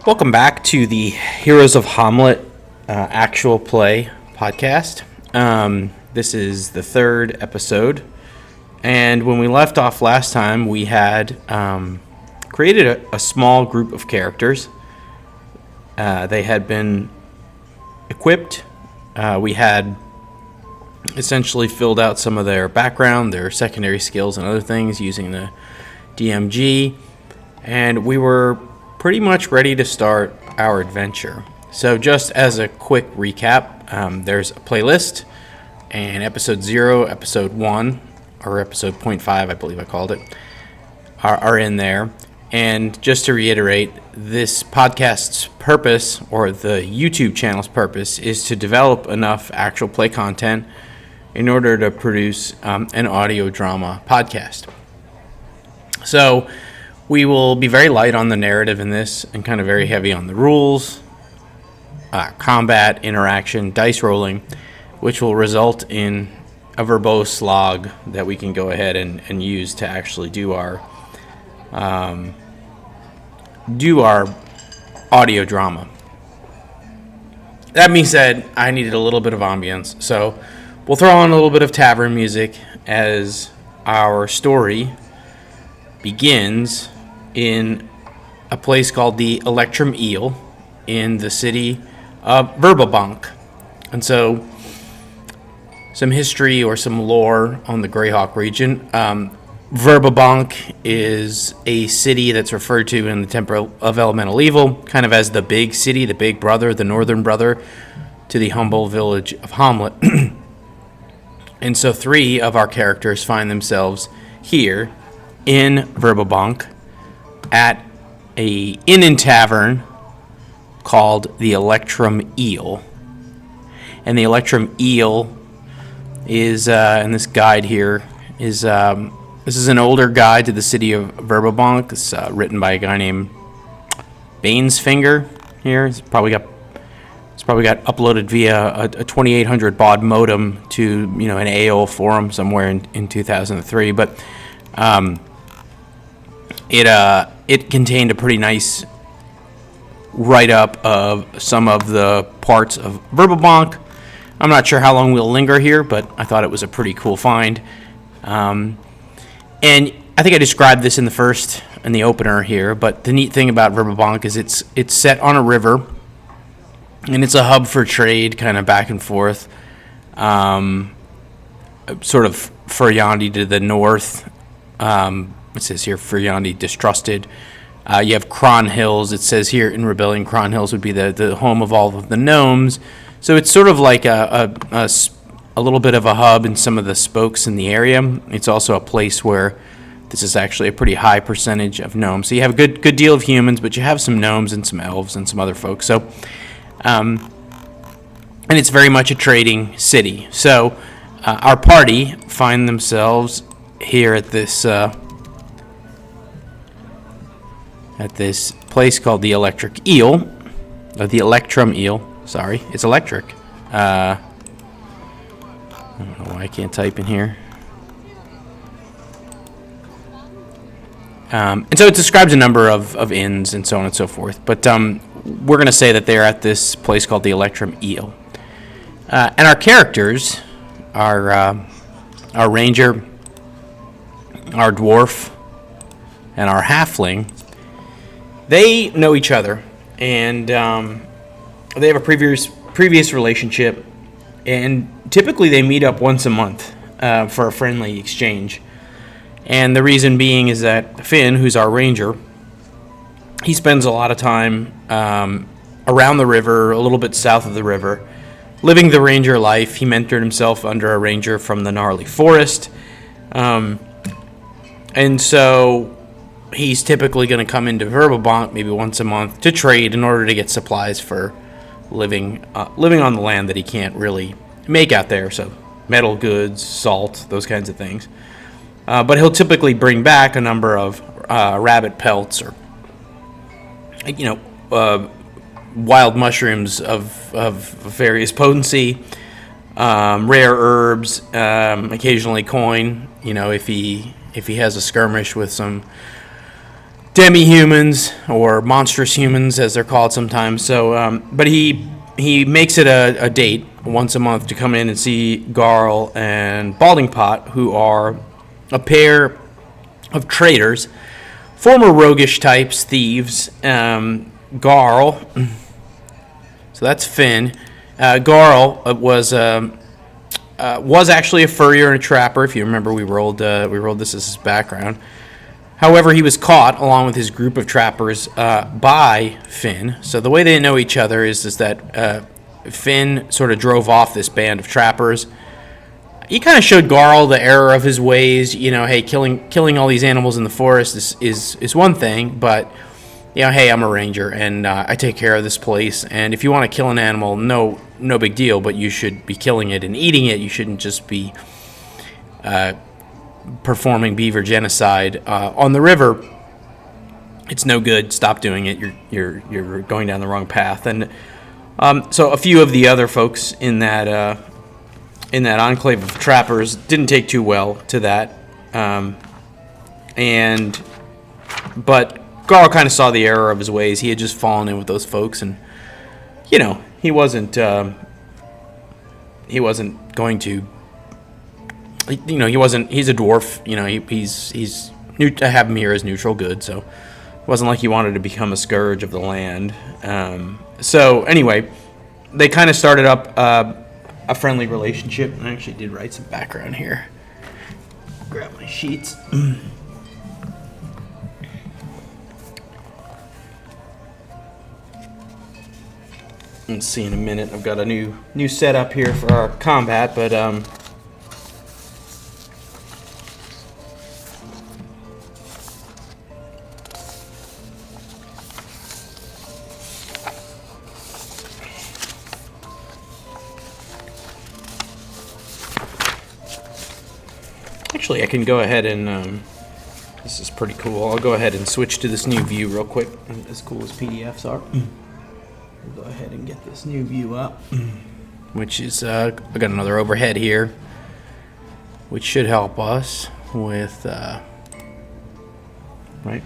Welcome back to the Heroes of Hommlet actual play podcast. This is the third episode, and when we left off last time, we had created a small group of characters. They had been equipped. We had essentially filled out some of their background, their secondary skills, and other things using the DMG, and we were pretty much ready to start our adventure. So just as a quick recap, there's a playlist, and episode 0, episode 1, or episode 0.5, I believe I called it, are in there. And just to reiterate, this podcast's purpose, or the YouTube channel's purpose, is to develop enough actual play content in order to produce an audio drama podcast. So we will be very light on the narrative in this and kind of very heavy on the rules, combat, interaction, dice rolling, which will result in a verbose log that we can go ahead and use to actually do our audio drama. That being said, I needed a little bit of ambience, so we'll throw on a little bit of tavern music as our story begins in a place called the Electrum Eel in the city of Verbabank. And so, some history or some lore on the Greyhawk region. Verbabank is a city that's referred to in the Temple of Elemental Evil, kind of as the big city, the big brother, the northern brother to the humble village of Hommlet. And so 3 of our characters find themselves here in Verbabank at a inn and tavern called the Electrum Eel. And the Electrum Eel is, and this guide here is, this is an older guide to the city of Verbabank. It's written by a guy named Bainesfinger here. It's probably got uploaded via a 2800 baud modem to an AOL forum somewhere in 2003. But it contained a pretty nice write-up of some of the parts of Verbabank. I'm not sure how long we'll linger here, but I thought it was a pretty cool find. And I think I described this in the opener here, but the neat thing about Verbabank is it's set on a river, and it's a hub for trade, kind of back and forth. Sort of Furyandi to the north. It says here, Furyandi distrusted. You have Cron Hills. It says here in Rebellion, Cron Hills would be the home of all of the gnomes. So it's sort of like a little bit of a hub in some of the spokes in the area. It's also a place where this is actually a pretty high percentage of gnomes. So you have a good deal of humans, but you have some gnomes and some elves and some other folks. So, and it's very much a trading city. So our party find themselves here at this place called the Electric Eel, or the Electrum Eel. Sorry, it's electric. I don't know why I can't type in here. And so it describes a number of inns and so on and so forth. But we're going to say that they're at this place called the Electrum Eel. And our characters, our ranger, our dwarf, and our halfling, they know each other, and they have a previous relationship, and typically they meet up once a month for a friendly exchange. And the reason being is that Finn, who's our ranger, he spends a lot of time around the river, a little bit south of the river, living the ranger life. He mentored himself under a ranger from the gnarly forest, and so he's typically going to come into Verbabank maybe once a month to trade in order to get supplies for living on the land that he can't really make out there. So metal goods, salt, those kinds of things. But he'll typically bring back a number of rabbit pelts or wild mushrooms of various potency, rare herbs, occasionally coin. If he has a skirmish with some demi-humans, or monstrous humans as they're called sometimes. So, but he makes it a date once a month to come in and see Garl and Balding Pot, who are a pair of traitors, former roguish types, thieves. Garl, so that's Finn. Garl was actually a furrier and a trapper. If you remember, we rolled this as his background. However, he was caught along with his group of trappers by Finn. So the way they know each other is that Finn sort of drove off this band of trappers. He kind of showed Garl the error of his ways. Hey, killing all these animals in the forest is one thing, but hey, I'm a ranger and I take care of this place. And if you want to kill an animal, no big deal, but you should be killing it and eating it. You shouldn't just be performing beaver genocide on the river. It's no good. Stop doing it. You're going down the wrong path. And so a few of the other folks in that enclave of trappers didn't take too well to that, but Garl kind of saw the error of his ways. He had just fallen in with those folks, and he wasn't going to. He wasn't. He's a dwarf. He's new to have him here as neutral good. So it wasn't like he wanted to become a scourge of the land. So anyway, they kind of started up a friendly relationship. And I actually did write some background here. Grab my sheets. Let's see in a minute. I've got a new setup here for our combat, but actually I can go ahead and this is pretty cool. I'll go ahead and switch to this new view real quick. As cool as PDFs are. We'll go ahead and get this new view up, which is I got another overhead here, which should help us with right.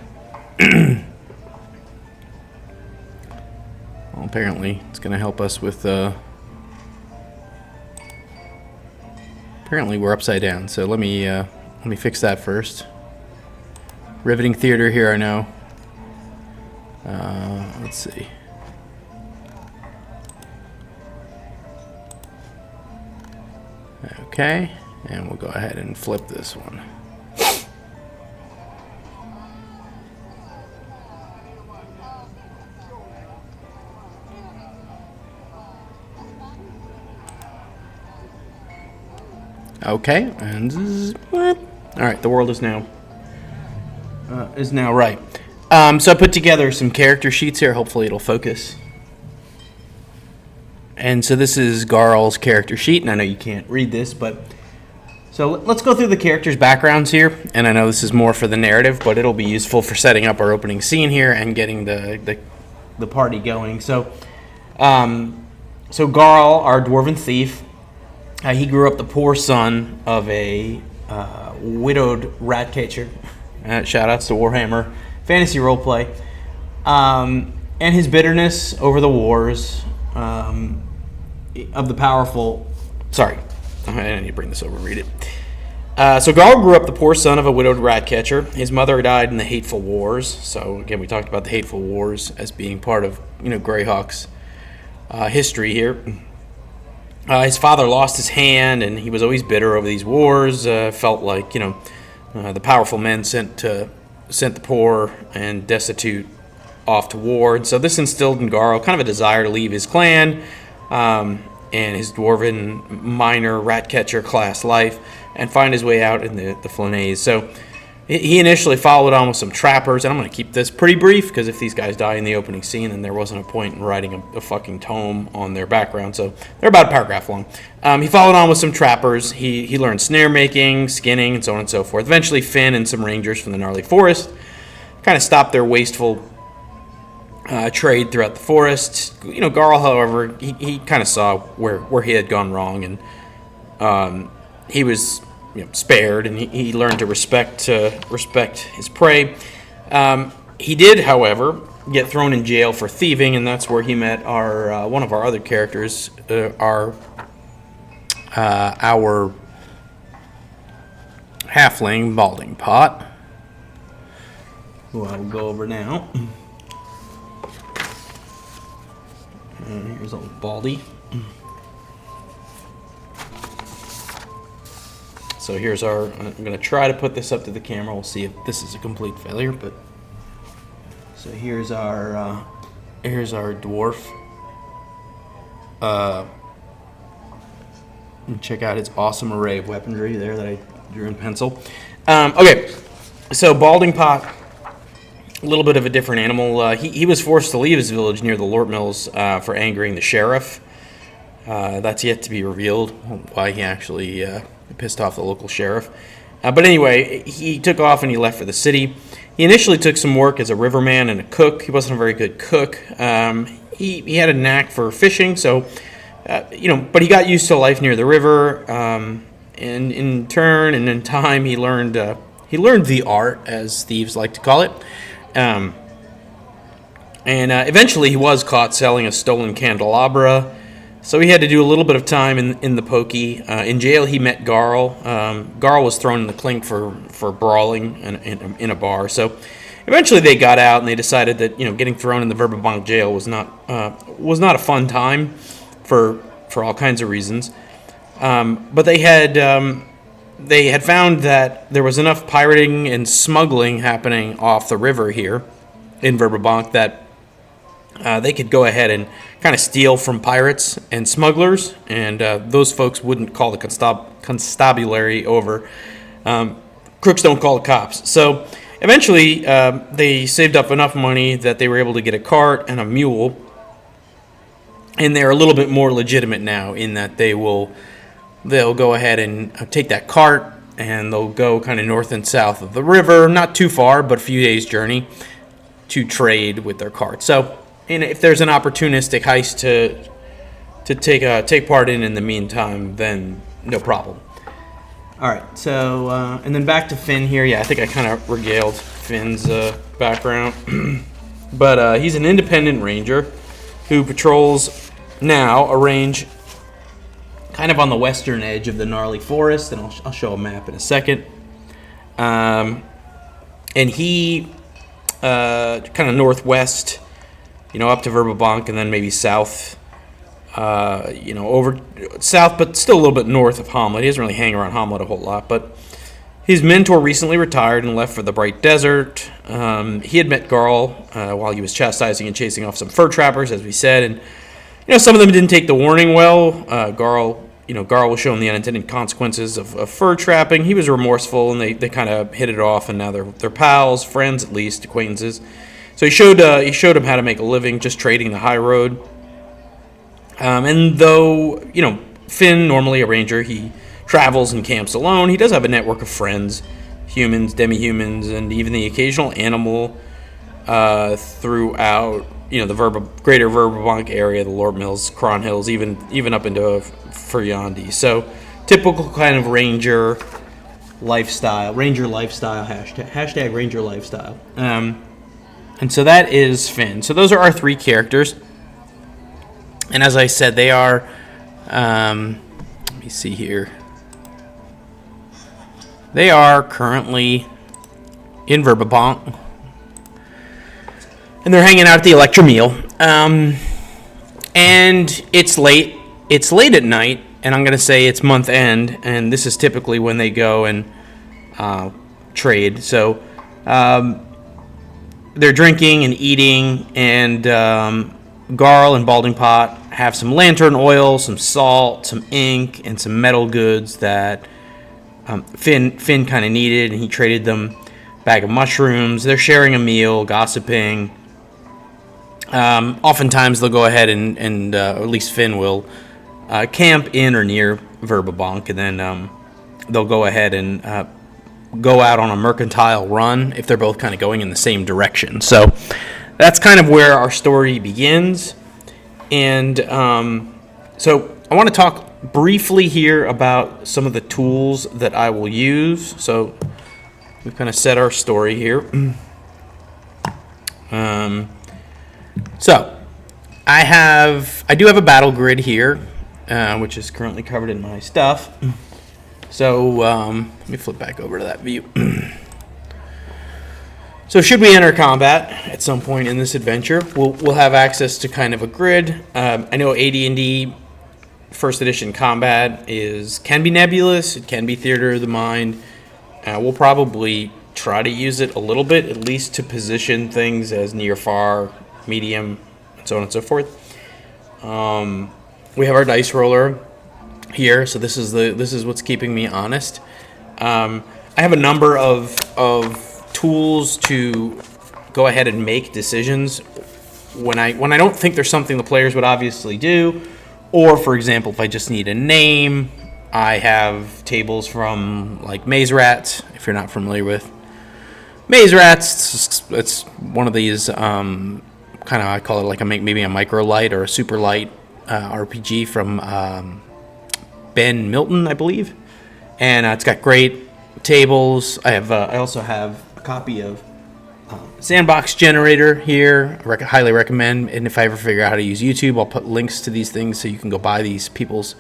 Well, apparently it's going to help us with apparently we're upside down, so let me fix that first. Riveting theater here, I know. Let's see. Okay, and we'll go ahead and flip this one. Okay, and all right, the world is now right. So I put together some character sheets here. Hopefully it'll focus. And so this is Garl's character sheet, and I know you can't read this, but so let's go through the characters' backgrounds here. And I know this is more for the narrative, but it'll be useful for setting up our opening scene here and getting the party going. So Garl, our dwarven thief, he grew up the poor son of a widowed rat catcher. Shout outs to Warhammer Fantasy Roleplay. And his bitterness over the wars of the powerful. Sorry, I need to bring this over and read it. So Garl grew up the poor son of a widowed rat catcher. His mother died in the Hateful Wars. So again, we talked about the Hateful Wars as being part of Greyhawk's history here. His father lost his hand, and he was always bitter over these wars. Felt like the powerful men sent the poor and destitute off to war. And so this instilled in Garl kind of a desire to leave his clan and his dwarven minor rat catcher class life and find his way out in the Flanays. So he initially followed on with some trappers, and I'm going to keep this pretty brief because if these guys die in the opening scene, then there wasn't a point in writing a fucking tome on their background. So they're about a paragraph long. He followed on with some trappers. He learned snare making, skinning, and so on and so forth. Eventually, Finn and some rangers from the gnarly forest kind of stopped their wasteful trade throughout the forest. Garl, however, he kind of saw where he had gone wrong, and he was spared, and he learned to respect his prey. He did, however, get thrown in jail for thieving, and that's where he met our one of our other characters, our halfling Balding Pot, who I will go over now. And here's old Baldy. So here's our, I'm going to try to put this up to the camera. We'll see if this is a complete failure, but so here's our dwarf. And check out its awesome array of weaponry there that I drew in pencil. Okay, so Balding Pot, a little bit of a different animal. He was forced to leave his village near the Lort Mills for angering the sheriff. That's yet to be revealed why he actually pissed off the local sheriff. But anyway, he took off and he left for the city. He initially took some work as a riverman and a cook. He wasn't a very good cook. He had a knack for fishing, so but he got used to life near the river. And in turn and in time, he learned the art, as thieves like to call it. And eventually, he was caught selling a stolen candelabra. So he had to do a little bit of time in the pokey. In jail, he met Garl. Garl was thrown in the clink for brawling in a bar. So eventually they got out, and they decided that getting thrown in the Verbabank jail was not a fun time for all kinds of reasons. But they had found that there was enough pirating and smuggling happening off the river here in Verbabank that they could go ahead and kind of steal from pirates and smugglers, and those folks wouldn't call the constabulary over. Crooks don't call the cops. So eventually they saved up enough money that they were able to get a cart and a mule, and they're a little bit more legitimate now in that they'll go ahead and take that cart, and they'll go kind of north and south of the river, not too far, but a few days' journey, to trade with their cart. So and if there's an opportunistic heist to take part in the meantime, then no problem. All right, so and then back to Finn here. Yeah, I think I kind of regaled Finn's background, but he's an independent ranger who patrols now a range kind of on the western edge of the gnarly forest, and I'll show a map in a second. And he kind of northwest, up to Verbabank, and then maybe south, over south, but still a little bit north of Hommlet. He doesn't really hang around Hommlet a whole lot, but his mentor recently retired and left for the Bright Desert. He had met Garl while he was chastising and chasing off some fur trappers, as we said, and some of them didn't take the warning well. Garl was shown the unintended consequences of fur trapping. He was remorseful, and they kind of hit it off, and now they're pals, friends at least, acquaintances. So he showed him how to make a living just trading the high road. And though, Finn, normally a ranger, he travels and camps alone, he does have a network of friends, humans, demi-humans, and even the occasional animal throughout, the greater Verbabank area, the Lord Mills, Cron Hills, even up into Furyandi. So typical kind of ranger lifestyle, hashtag ranger lifestyle. And so that is Finn. So those are our three characters. And as I said, they are, let me see here. They are currently in Verbabank. And they're hanging out at the Electra Meal. And it's late. It's late at night. And I'm going to say it's month end. And this is typically when they go and trade. So they're drinking and eating, and Garl and Balding Pot have some lantern oil, some salt, some ink, and some metal goods that Finn kind of needed, and he traded them a bag of mushrooms. They're sharing a meal, gossiping. Oftentimes they'll go ahead and or at least Finn will, camp in or near Verbabank, and then they'll go ahead and go out on a mercantile run if they're both kind of going in the same direction. So that's kind of where our story begins. And so I want to talk briefly here about some of the tools that I will use. So we've kind of set our story here. So I do have a battle grid here, which is currently covered in my stuff. So let me flip back over to that view. So should we enter combat at some point in this adventure, we'll have access to kind of a grid. I know AD&D First Edition combat can be nebulous. It can be theater of the mind. We'll probably try to use it a little bit, at least to position things as near, far, medium, and so on and so forth. We have our dice roller here, so this is what's keeping me honest. I have a number of tools to go ahead and make decisions when I don't think there's something the players would obviously do, or for example, if I just need a name, I have tables from like Maze Rats. If you're not familiar with Maze Rats, it's one of these kind of, I call it like maybe a micro light or a super light RPG from Ben Milton, I believe, and it's got great tables. I also have a copy of Sandbox Generator here. I highly recommend, and if I ever figure out how to use YouTube, I'll put links to these things so you can go buy these people's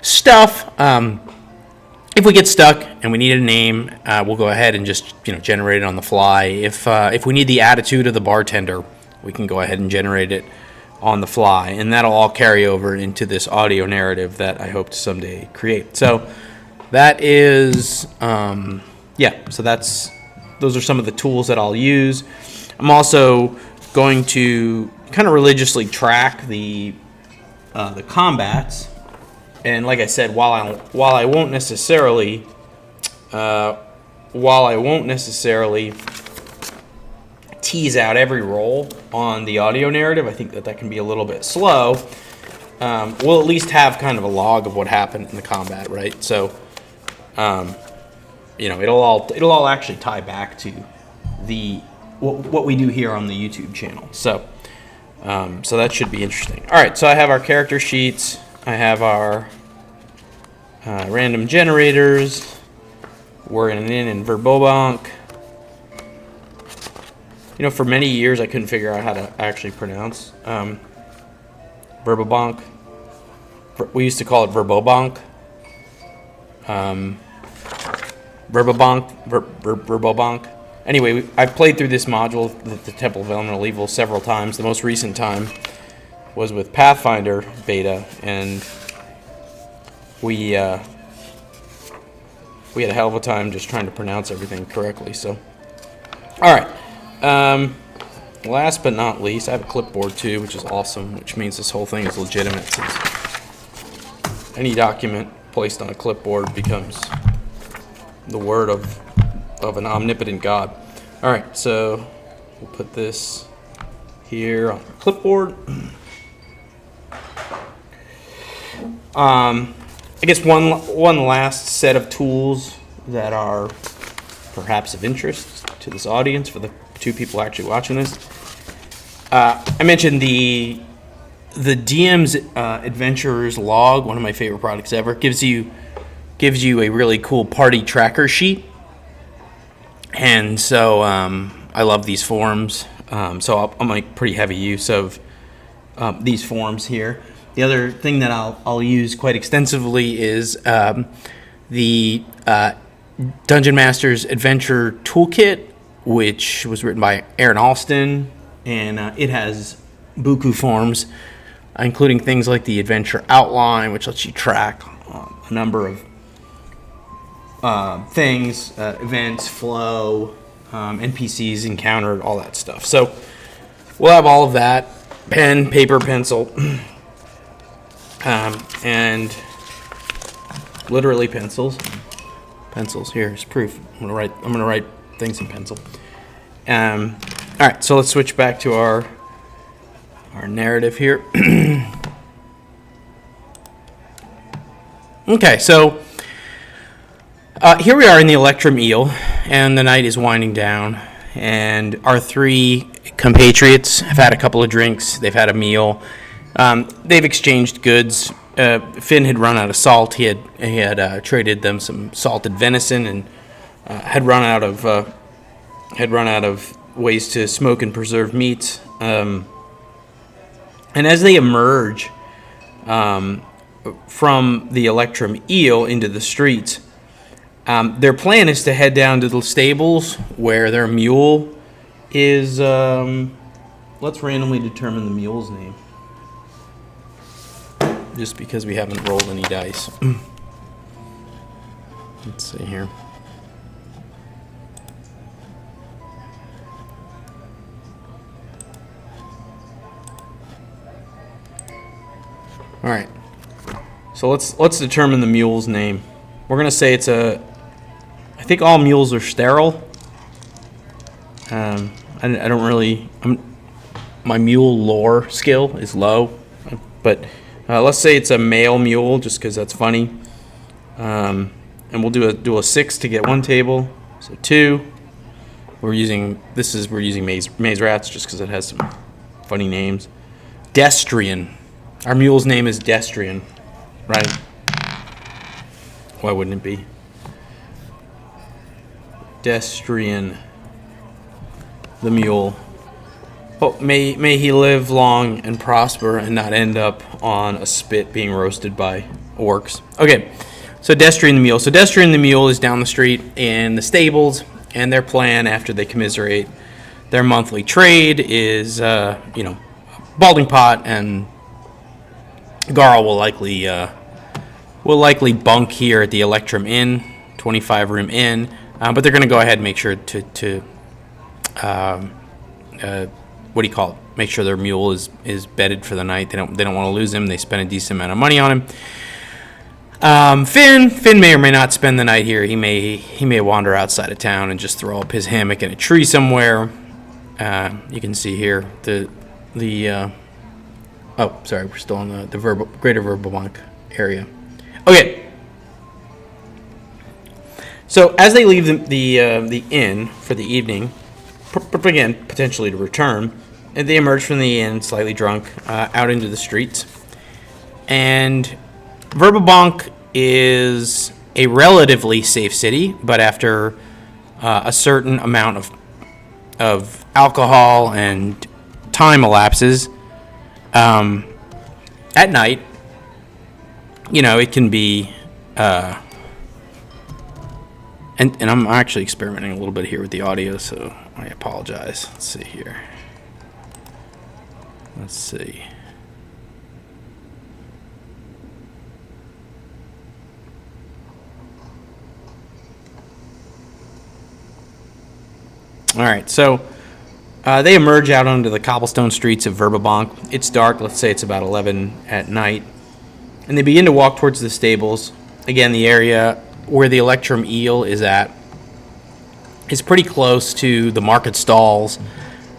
stuff. If we get stuck and we need a name, we'll go ahead and just generate it on the fly. If we need the attitude of the bartender, we can go ahead and generate it on the fly, and that'll all carry over into this audio narrative that I hope to someday create. So that is, so those are some of the tools that I'll use. I'm also going to kind of religiously track the combats, and like I said, while I won't necessarily tease out every roll on the audio narrative, I think that can be a little bit slow. We'll at least have kind of a log of what happened in the combat, right? So, it'll all actually tie back to what we do here on the YouTube channel. So that should be interesting. All right, so I have our character sheets. I have our random generators. We're in Verbobank. For many years I couldn't figure out how to actually pronounce Verbobank. We used to call it Verbobank. Verbobank. Anyway, I've played through this module, the Temple of Elemental Evil, several times. The most recent time was with Pathfinder beta, and we had a hell of a time just trying to pronounce everything correctly. So, all right. Last but not least, I have a clipboard too, which is awesome, which means this whole thing is legitimate, since any document placed on a clipboard becomes the word of an omnipotent God. All right, so we'll put this here on our clipboard. I guess one last set of tools that are perhaps of interest to this audience, for the two people actually watching this. I mentioned the DM's Adventurer's Log, one of my favorite products ever. Gives you a really cool party tracker sheet, and so I love these forms. So I'll make pretty heavy use of these forms here. The other thing that I'll use quite extensively is the Dungeon Master's Adventure Toolkit, which was written by Aaron Alston, and it has buku forms, including things like the Adventure Outline, which lets you track a number of things, events, flow, NPCs encountered, all that stuff. So we'll have all of that, pen, paper, pencil, and literally pencils. Pencils, here's proof. I'm gonna write things in pencil. All right, so let's switch back to our narrative here. Okay, so here we are in the Electrum Eel, and the night is winding down, and our three compatriots have had a couple of drinks. They've had a meal. They've exchanged goods. Finn had run out of salt. He had traded them some salted venison, and had run out of ways to smoke and preserve meats. And as they emerge from the Electrum Eel into the streets, their plan is to head down to the stables where their mule is. Let's randomly determine the mule's name, just because we haven't rolled any dice. Let's see here. All right. So let's determine the mule's name. We're gonna say it's a. I think all mules are sterile. I don't really. My mule lore skill is low, but let's say it's a male mule, just because that's funny. And we'll do a 6 to get one table, so 2. We're using maze rats just because it has some funny names. Destrian. Our mule's name is Destrian, right? Why wouldn't it be? Destrian, the mule. Oh, may he live long and prosper and not end up on a spit being roasted by orcs. Okay, so Destrian the mule. So Destrian the mule is down the street in the stables, and their plan after they commiserate their monthly trade is, Balding Pot and Garl will likely bunk here at the Electrum Inn, 25-room inn, but they're going to go ahead and make sure to make sure their mule is bedded for the night. They don't want to lose him. They spend a decent amount of money on him. Finn may or may not spend the night here. He may wander outside of town and just throw up his hammock in a tree somewhere. You can see here we're still on the Greater Verbalbank area. Okay. So as they leave the inn for the evening, again potentially to return, and they emerge from the inn slightly drunk out into the streets. And Verbalbank is a relatively safe city, but after a certain amount of alcohol and time elapses, at night, it can be, and I'm actually experimenting a little bit here with the audio, so I apologize. Let's see here. Let's see. All right, so they emerge out onto the cobblestone streets of Verbalbank. It's dark. Let's say it's about 11 at night. And they begin to walk towards the stables. Again, the area where the Electrum Eel is at is pretty close to the market stalls,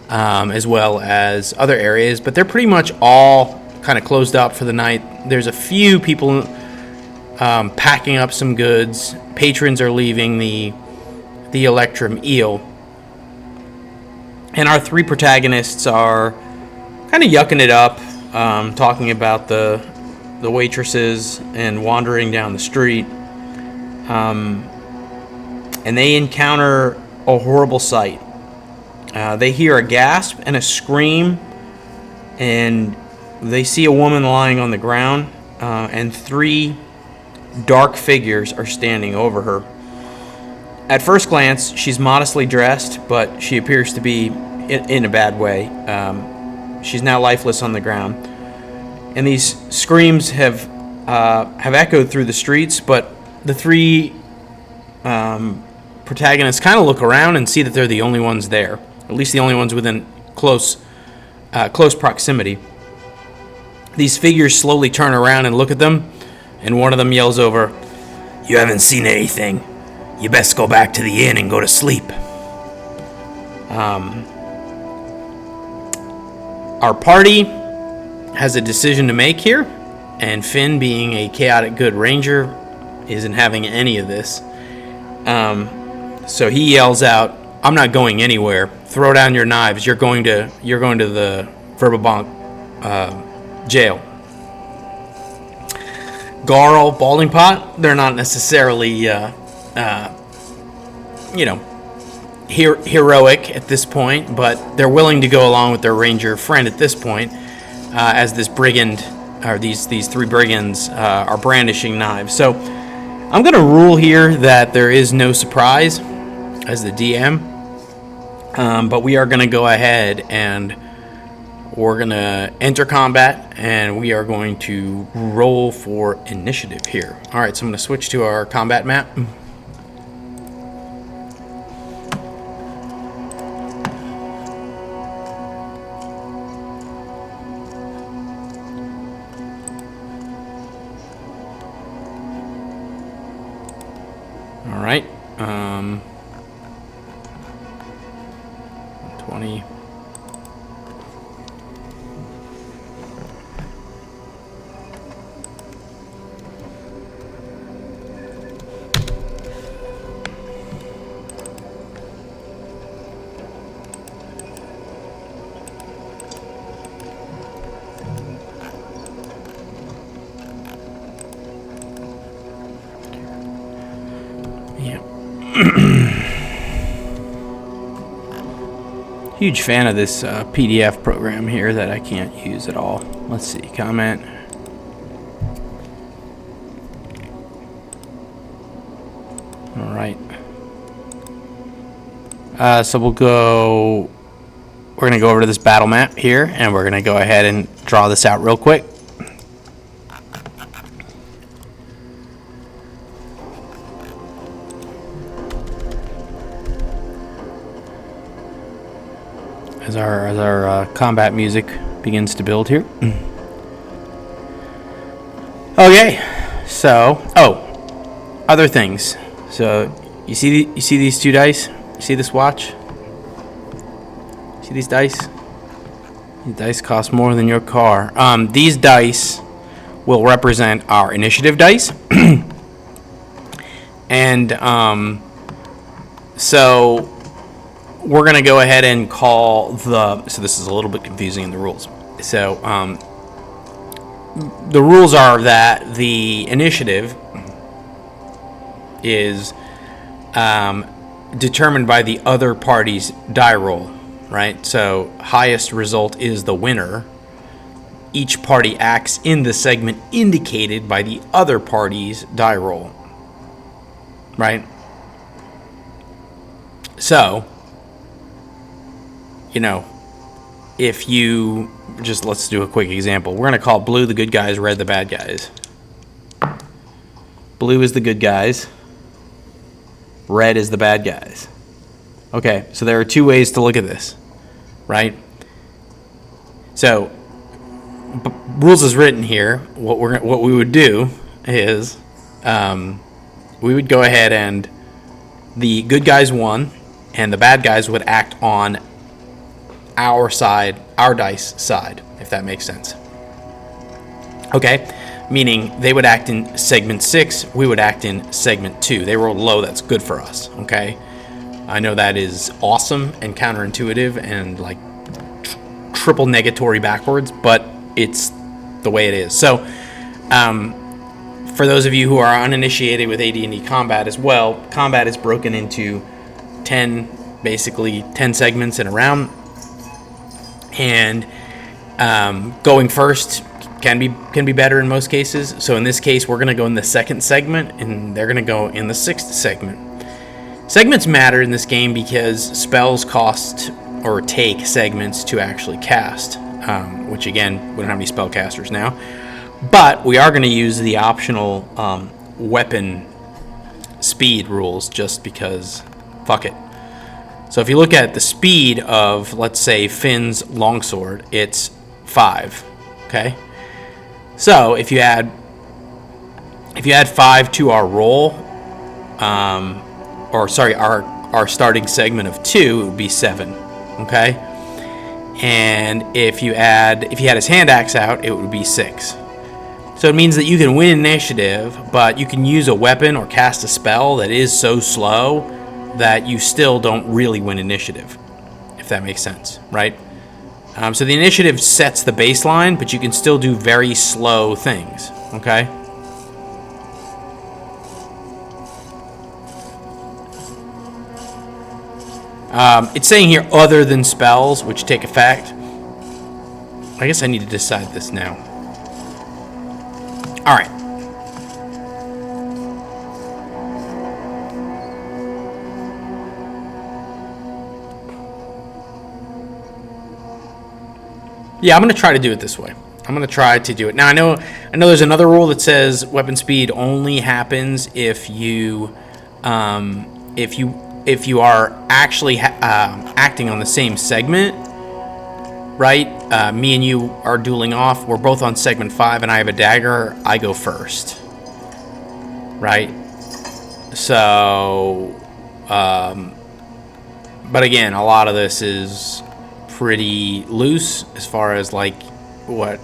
as well as other areas. But they're pretty much all kind of closed up for the night. There's a few people packing up some goods. Patrons are leaving the Electrum Eel. And our 3 protagonists are kind of yucking it up, talking about the waitresses and wandering down the street. And they encounter a horrible sight. They hear a gasp and a scream, and they see a woman lying on the ground, and 3 dark figures are standing over her. At first glance, she's modestly dressed, but she appears to be in a bad way. She's now lifeless on the ground. And these screams have echoed through the streets, but the 3 protagonists kind of look around and see that they're the only ones there, at least the only ones within close proximity. These figures slowly turn around and look at them, and one of them yells over, "You haven't seen anything. You best go back to the inn and go to sleep." Our party has a decision to make here, and Finn, being a chaotic good ranger, isn't having any of this. So he yells out, "I'm not going anywhere. Throw down your knives. You're going to the Verbalbank jail." Garl, Balding Pot, they're not necessarily heroic at this point, but they're willing to go along with their ranger friend at this point, as this brigand, or these three brigands, are brandishing knives. So I'm going to rule here that there is no surprise as the DM, but we are going to go ahead and we're going to enter combat, and we are going to roll for initiative here. All right, so I'm going to switch to our combat map. All right, 20. Huge fan of this PDF program here that I can't use at all. Let's see, comment. All right. So we're going to go over to this battle map here, and we're going to go ahead and draw this out real quick. As our combat music begins to build here. Okay, so other things. So you see these two dice? You see this watch? See these dice? These dice cost more than your car. These dice will represent our initiative dice, and so we're going to go ahead and call so this is a little bit confusing in the rules. So the rules are that the initiative is determined by the other party's die roll, right? So highest result is the winner. Each party acts in the segment indicated by the other party's die roll, right? So, if you let's do a quick example. We're going to call blue the good guys, red the bad guys. Blue is the good guys. Red is the bad guys. Okay, so there are two ways to look at this, right? So, rules is written here. What we would do is we would go ahead and the good guys won, and the bad guys would act on our side, our dice side, if that makes sense. Okay, meaning they would act in segment 6, we would act in segment 2. They rolled low, that's good for us, okay? I know that is awesome and counterintuitive and like triple negatory backwards, but it's the way it is. So, for those of you who are uninitiated with AD&D combat as well, combat is broken into 10 segments in a round. And going first can be better in most cases. So in this case, we're going to go in the second segment, and they're going to go in the sixth segment. Segments matter in this game because spells cost or take segments to actually cast, which again, we don't have any spellcasters now. But we are going to use the optional weapon speed rules just because, fuck it. So if you look at the speed of, let's say, Finn's longsword, it's 5. Okay. So if you add 5 to our roll, our starting segment of 2, it would be 7. Okay. And if he had his hand axe out, it would be 6. So it means that you can win initiative, but you can use a weapon or cast a spell that is so slow that you still don't really win initiative, if that makes sense, right? So the initiative sets the baseline, but you can still do very slow things, okay? It's saying here other than spells which take effect. I guess I need to decide this now. All right. Yeah, I'm going to try to do it this way. I'm going to try to do it. Now, I know there's another rule that says weapon speed only happens if you are actually acting on the same segment, right? Me and you are dueling off. We're both on segment 5, and I have a dagger. I go first, right? So, but again, a lot of this is pretty loose as far as like what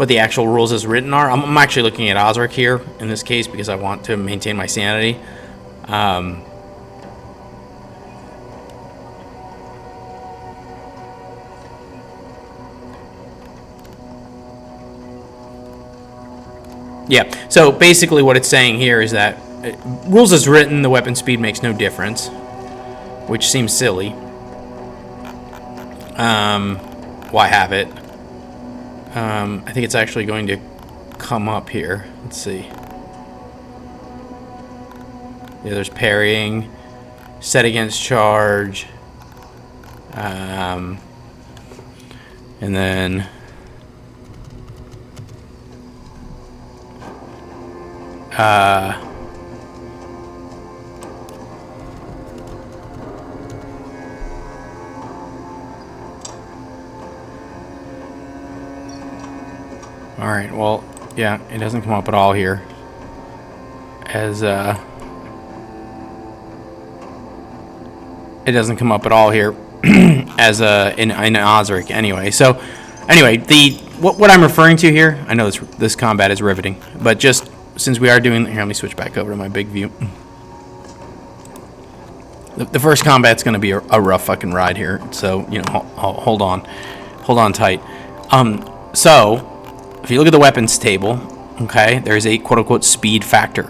the actual rules as written are. I'm actually looking at Osric here in this case because I want to maintain my sanity. Yeah, so basically what it's saying here is that rules as written, the weapon speed makes no difference, which seems silly. Why have it? I think it's actually going to come up here. Let's see. Yeah, there's parrying, set against charge, and then all right, well, yeah, it doesn't come up at all here as it doesn't come up at all here as in Osric anyway. So anyway, what I'm referring to here, I know this combat is riveting, but just since we are doing here, let me switch back over to my big view. The first combat's going to be a rough fucking ride here, so hold on tight. So if you look at the weapons table, okay, there's a quote-unquote speed factor,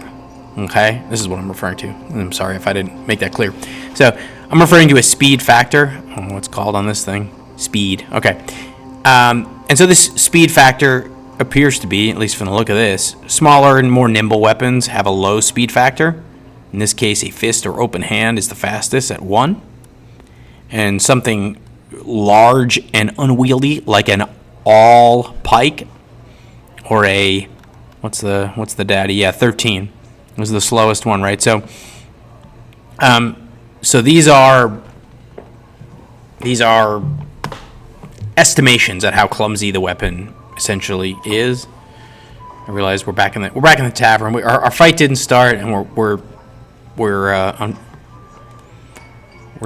okay? This is what I'm referring to. I'm sorry if I didn't make that clear. So I'm referring to a speed factor. I don't know what's called on this thing. Speed, okay. And so this speed factor appears to be, at least from the look of this, smaller and more nimble weapons have a low speed factor. In this case, a fist or open hand is the fastest at 1. And something large and unwieldy, like an all pike, or a, what's the daddy? Yeah, 13 was the slowest one, right? So, so these are estimations at how clumsy the weapon essentially is. I realize we're back in the tavern. Our fight didn't start, and we're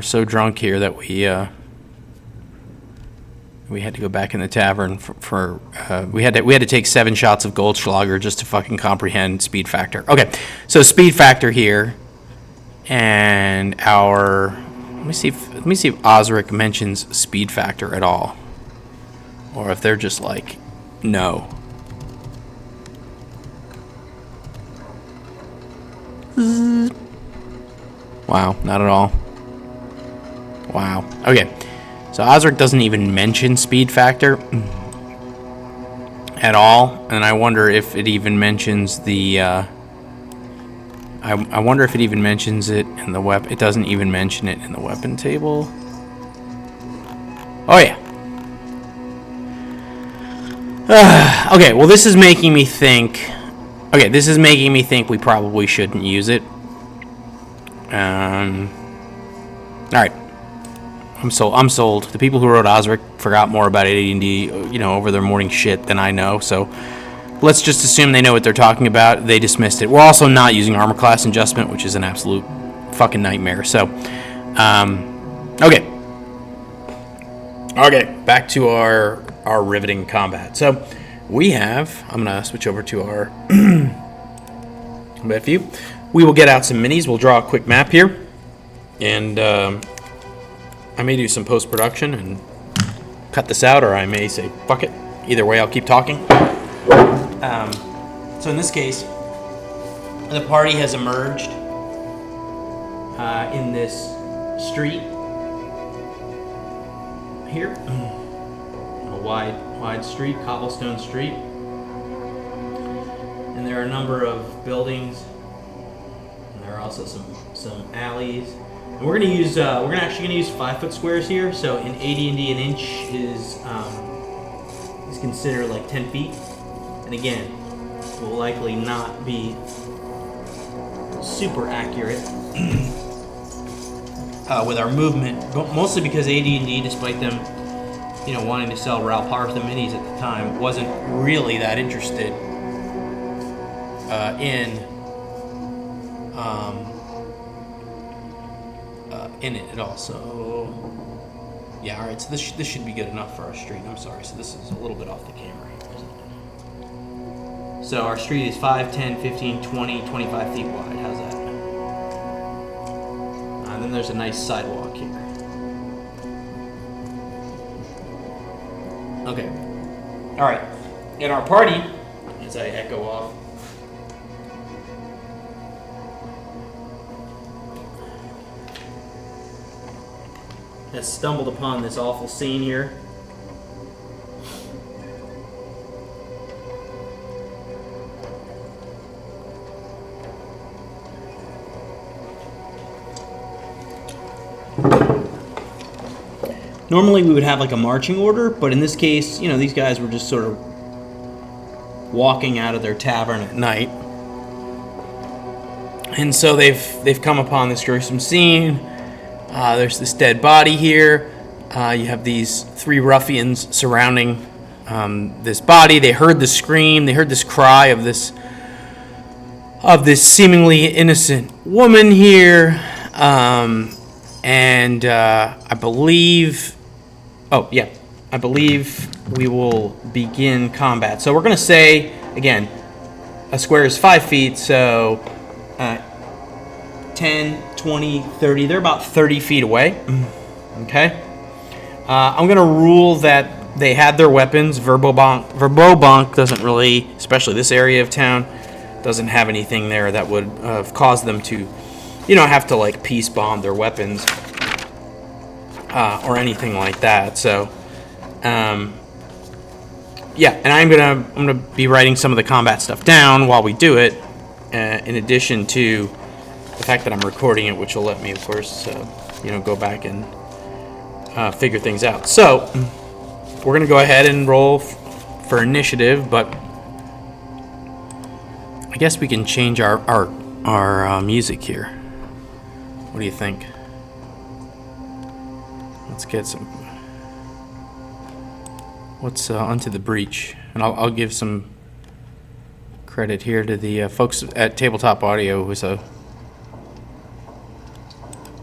so drunk here that we had to go back in the tavern for we had to take 7 shots of Goldschlager just to fucking comprehend speed factor. Okay, so speed factor here, and let me see if Osric mentions speed factor at all, or if they're just like no. Wow, not at all. Wow. Okay. So Osric doesn't even mention speed factor at all, and I wonder if it even mentions the. I wonder if it even mentions it in the weapon. It doesn't even mention it in the weapon table. Oh yeah. Okay. Well, this is making me think. Okay, this is making me think we probably shouldn't use it. All right. I'm sold. The people who wrote Osric forgot more about AD&D, over their morning shit than I know. So let's just assume they know what they're talking about. They dismissed it. We're also not using armor class adjustment, which is an absolute fucking nightmare. So, okay. Okay, back to our riveting combat. So we have. I'm gonna switch over to our combat view. We will get out some minis. We'll draw a quick map here, and I may do some post-production and cut this out, or I may say, fuck it. Either way, I'll keep talking. So in this case, the party has emerged in this street here. A wide street, cobblestone street. And there are a number of buildings. And there are also some alleys. And we're actually gonna use 5-foot squares here. So in AD&D, an inch is considered like 10 feet. And again, will likely not be super accurate with our movement, mostly because AD&D, despite them, wanting to sell Ralph Hartham minis at the time, wasn't really that interested in it at all. So yeah, all right. So this should be good enough for our street. I'm sorry. So this is a little bit off the camera. So our street is 5, 10, 15, 20, 25 feet wide. How's that? And then there's a nice sidewalk here. Okay. All right. In our party, as I echo off, has stumbled upon this awful scene here. Normally we would have like a marching order, but in this case, these guys were just sort of walking out of their tavern at night. And so they've come upon this gruesome scene. There's this dead body here. You have these 3 ruffians surrounding this body. They heard the scream. They heard this cry of this seemingly innocent woman here. And I believe we will begin combat. So we're going to say, again, a square is 5 feet, so 10, 20, 30, they're about 30 feet away. Okay? I'm going to rule that they had their weapons. Verbobonk doesn't really, especially this area of town, doesn't have anything there that would have caused them to, have to like peace bomb their weapons or anything like that. So, yeah, and I'm gonna be writing some of the combat stuff down while we do it, in addition to the fact that I'm recording it, which will let me, of course, go back and figure things out. So we're gonna go ahead and roll for initiative, but I guess we can change our music here. What do you think? Let's get some. What's Unto the Breach? And I'll give some credit here to the folks at Tabletop Audio, who's a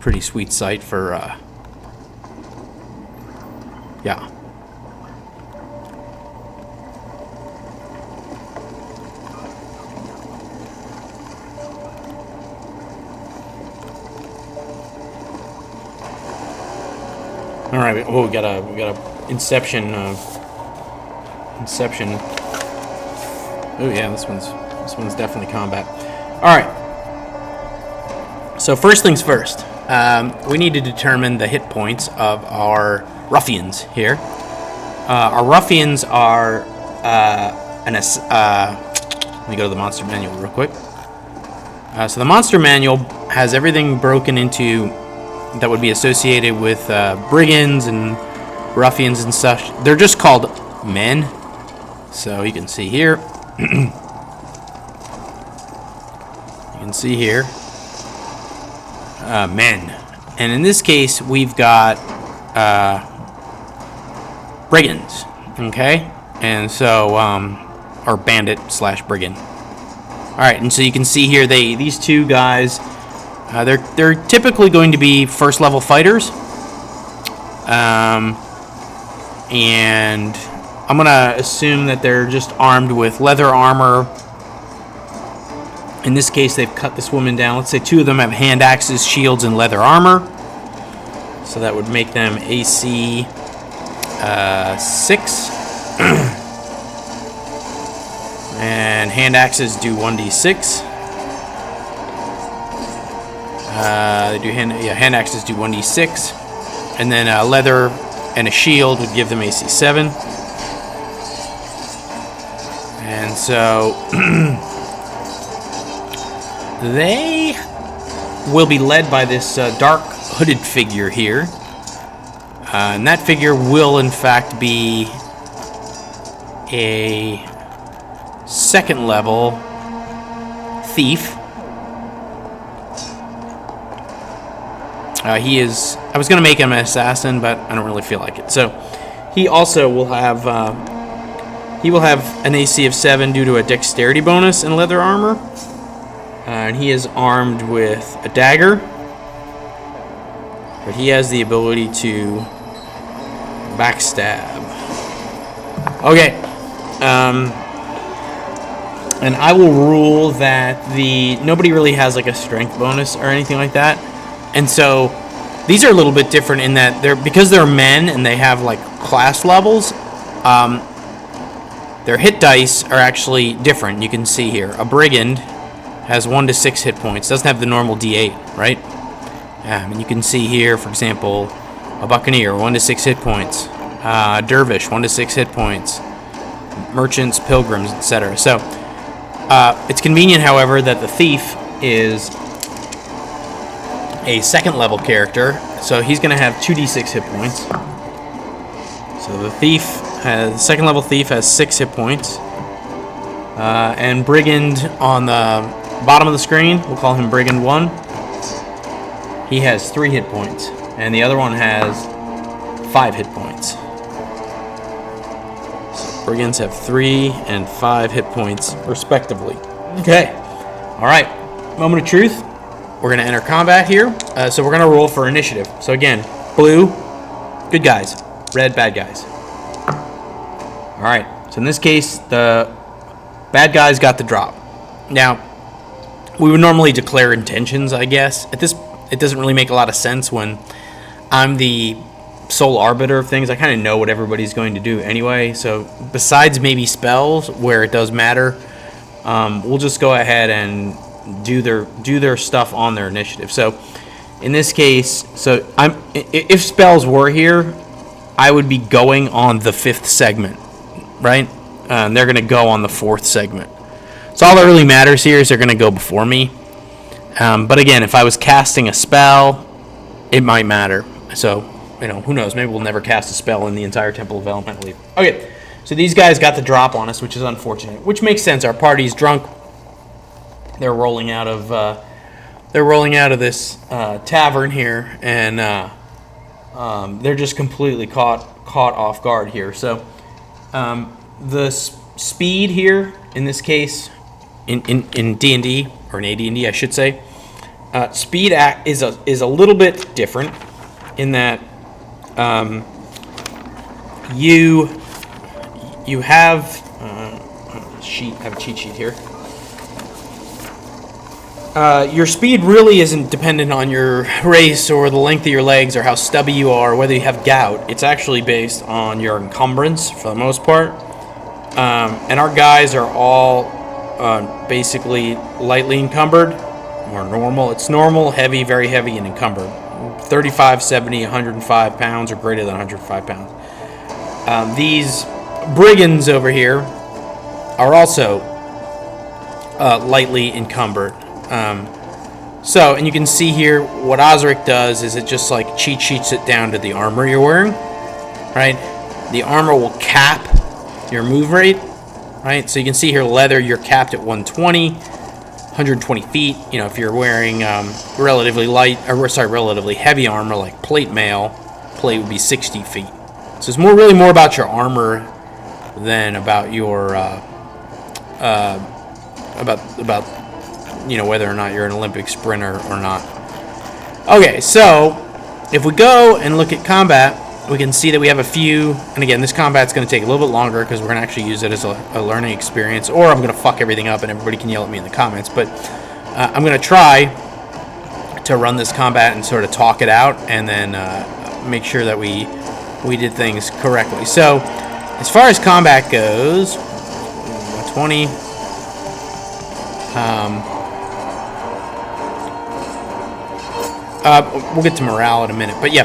pretty sweet site for, yeah. All right. Oh, we got a Inception. Inception. Oh yeah, this one's definitely combat. All right. So first things first, we need to determine the hit points of our ruffians here. Our ruffians are let me go to the monster manual real quick. So the monster manual has everything broken into that would be associated with brigands and ruffians and such. They're just called men. So you can see here. You can see here. Men. And in this case, we've got brigands. Okay? And so, or bandit / brigand. Alright, and so you can see here, these two guys, they're typically going to be first level fighters. And I'm going to assume that they're just armed with leather armor. In this case, they've cut this woman down. Let's say 2 of them have hand axes, shields, and leather armor. So that would make them AC 6. And hand axes do 1d6. They do hand axes do 1d6, and then leather and a shield would give them AC 7. And so they will be led by this dark hooded figure here. And that figure will, in fact, be a second level thief. He is. I was going to make him an assassin, but I don't really feel like it. So he also will have. He will have an AC of 7 due to a dexterity bonus and leather armor. And he is armed with a dagger. But he has the ability to backstab. Okay. And I will rule that nobody really has like a strength bonus or anything like that. And so these are a little bit different in that because they're men and they have like class levels, their hit dice are actually different. You can see here. A brigand has 1 to 6 hit points. Doesn't have the normal D8, right? And you can see here, for example, a buccaneer, 1 to 6 hit points. Dervish, 1 to 6 hit points. Merchants, pilgrims, etc. So it's convenient, however, that the thief is a second level character, so he's going to have 2d6 hit points. So the second level thief has 6 hit points. And brigand on the bottom of the screen, we'll call him brigand 1. He has 3 hit points, and the other one has 5 hit points. So brigands have 3 and 5 hit points, respectively. Okay. All right. Moment of truth. We're going to enter combat here. So we're going to roll for initiative. So again, blue, good guys. Red, bad guys. All right. So in this case, the bad guys got the drop. Now, we would normally declare intentions, I guess. It doesn't really make a lot of sense when I'm the sole arbiter of things. I kind of know what everybody's going to do anyway. So besides maybe spells where it does matter, we'll just go ahead and do their stuff on their initiative. So in this case, if spells were here, I would be going on the 5th segment, right? And they're going to go on the 4th segment. So all that really matters here is they're going to go before me. But again, if I was casting a spell, it might matter. So, who knows? Maybe we'll never cast a spell in the entire Temple of Elemental Leap. Okay, so these guys got the drop on us, which is unfortunate. Which makes sense. Our party's drunk. They're rolling out of this tavern here, and they're just completely caught off guard here. So the speed here in this case in D&D or in AD&D, I should say, speed is a little bit different in that you have I have a cheat sheet here. Your speed really isn't dependent on your race or the length of your legs or how stubby you are or whether you have gout. It's actually based on your encumbrance for the most part. And our guys are all basically lightly encumbered or normal. It's normal, heavy, very heavy, and encumbered. 35, 70, 105 pounds or greater than 105 pounds. These brigands over here are also lightly encumbered. And you can see here what Osric does is it just like cheat sheets it down to the armor you're wearing, right? The armor will cap your move rate, right? So you can see here leather, you're capped at 120, 120 feet. If you're wearing relatively heavy armor like plate mail, plate would be 60 feet. So it's really more about your armor than about your whether or not you're an Olympic sprinter or not. Okay, so if we go and look at combat, we can see that we have a few, and again, this combat's going to take a little bit longer because we're going to actually use it as a learning experience, or I'm going to fuck everything up and everybody can yell at me in the comments, but I'm going to try to run this combat and sort of talk it out and then make sure that we did things correctly. So, as far as combat goes, 120, We'll get to morale in a minute, but yeah.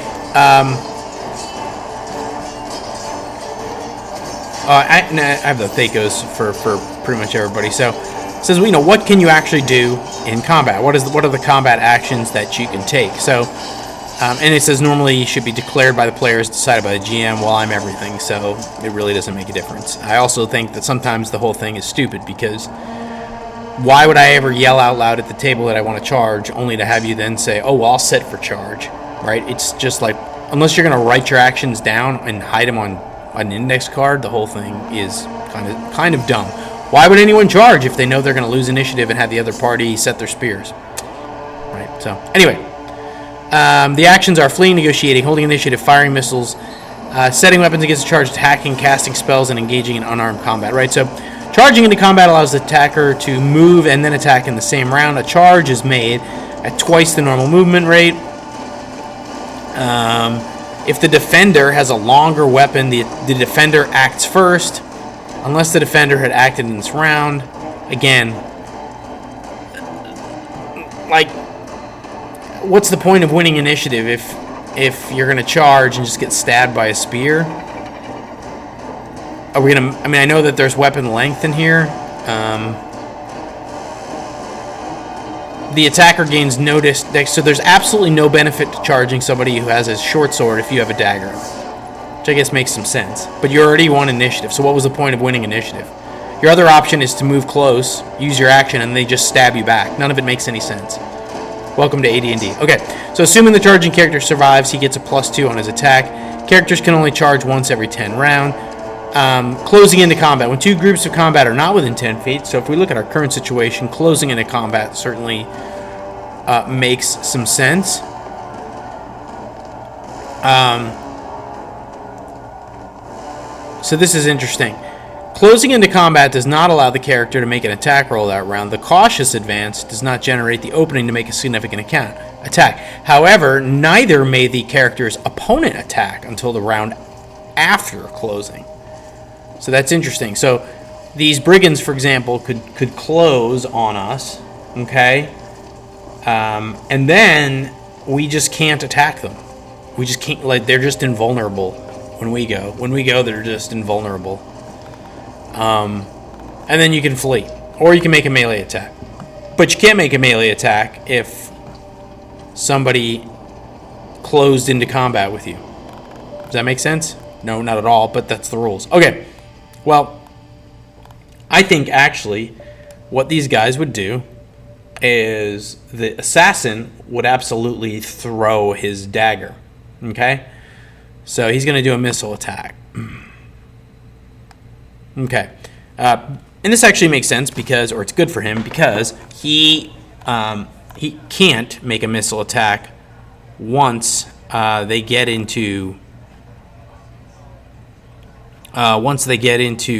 I have the Thakos for pretty much everybody. So it says, what can you actually do in combat? What are the combat actions that you can take? So, and it says normally should be declared by the players, decided by the GM. Well, I'm everything, so it really doesn't make a difference. I also think that sometimes the whole thing is stupid, because why would I ever yell out loud at the table that I want to charge, only to have you then say, oh, well, I'll set for charge, right? It's just like, unless you're going to write your actions down and hide them on an index card, the whole thing is kind of dumb. Why would anyone charge if they know they're going to lose initiative and have the other party set their spears? Right, so anyway, the actions are fleeing, negotiating, holding initiative, firing missiles, setting weapons against a charge, attacking, casting spells, and engaging in unarmed combat, right? So charging into combat allows the attacker to move and then attack in the same round. A charge is made at twice the normal movement rate. If the defender has a longer weapon, the defender acts first, unless the defender had acted in this round. Again, like, what's the point of winning initiative if you're going to charge and just get stabbed by a spear? Are we going to... I mean, I know that there's weapon length in here. The attacker gains notice, so there's absolutely no benefit to charging somebody who has a short sword if you have a dagger, which I guess makes some sense. But you already won initiative, so what was the point of winning initiative? Your other option is to move close, use your action, and they just stab you back. None of it makes any sense. Welcome to AD&D. Okay, so assuming the charging character survives, he gets a +2 on his attack. Characters can only charge once every 10 rounds. Closing into combat. When two groups of combat are not within 10 feet, so if we look at our current situation, closing into combat certainly makes some sense. So this is interesting. Closing into combat does not allow the character to make an attack roll that round. The cautious advance does not generate the opening to make a significant attack. However, neither may the character's opponent attack until the round after closing. So that's interesting. So these brigands, for example, could close on us, okay? And then we just can't attack them. We just can't, like, they're just invulnerable when we go. When we go, they're just invulnerable. And then you can flee. Or you can make a melee attack. But you can't make a melee attack if somebody closed into combat with you. Does that make sense? No, not at all, but that's the rules. Okay. Well, I think actually what these guys would do is the assassin would absolutely throw his dagger. Okay? So he's going to do a missile attack. Okay. And this actually makes sense because, or it's good for him, because he can't make a missile attack once they get into... Once they get into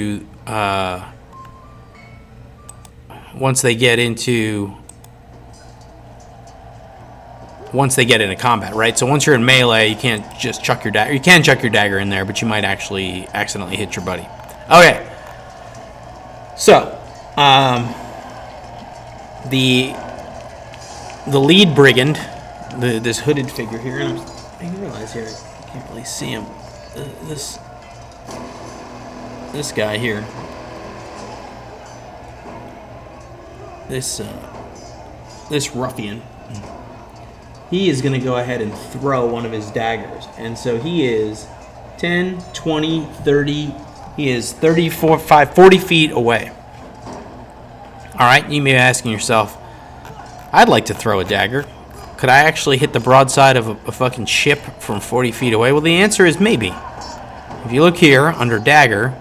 combat, right? So once you're in melee, you can't just chuck your dagger. You can chuck your dagger in there, but you might actually accidentally hit your buddy. Okay. So, the lead brigand, this hooded figure here, and I realize here I can't really see him. This guy here, this ruffian, he is going to go ahead and throw one of his daggers. And so he is 10, 20, 30, he is 34, 40 feet away. All right, you may be asking yourself, I'd like to throw a dagger. Could I actually hit the broadside of a fucking ship from 40 feet away? Well, the answer is maybe. If you look here under dagger,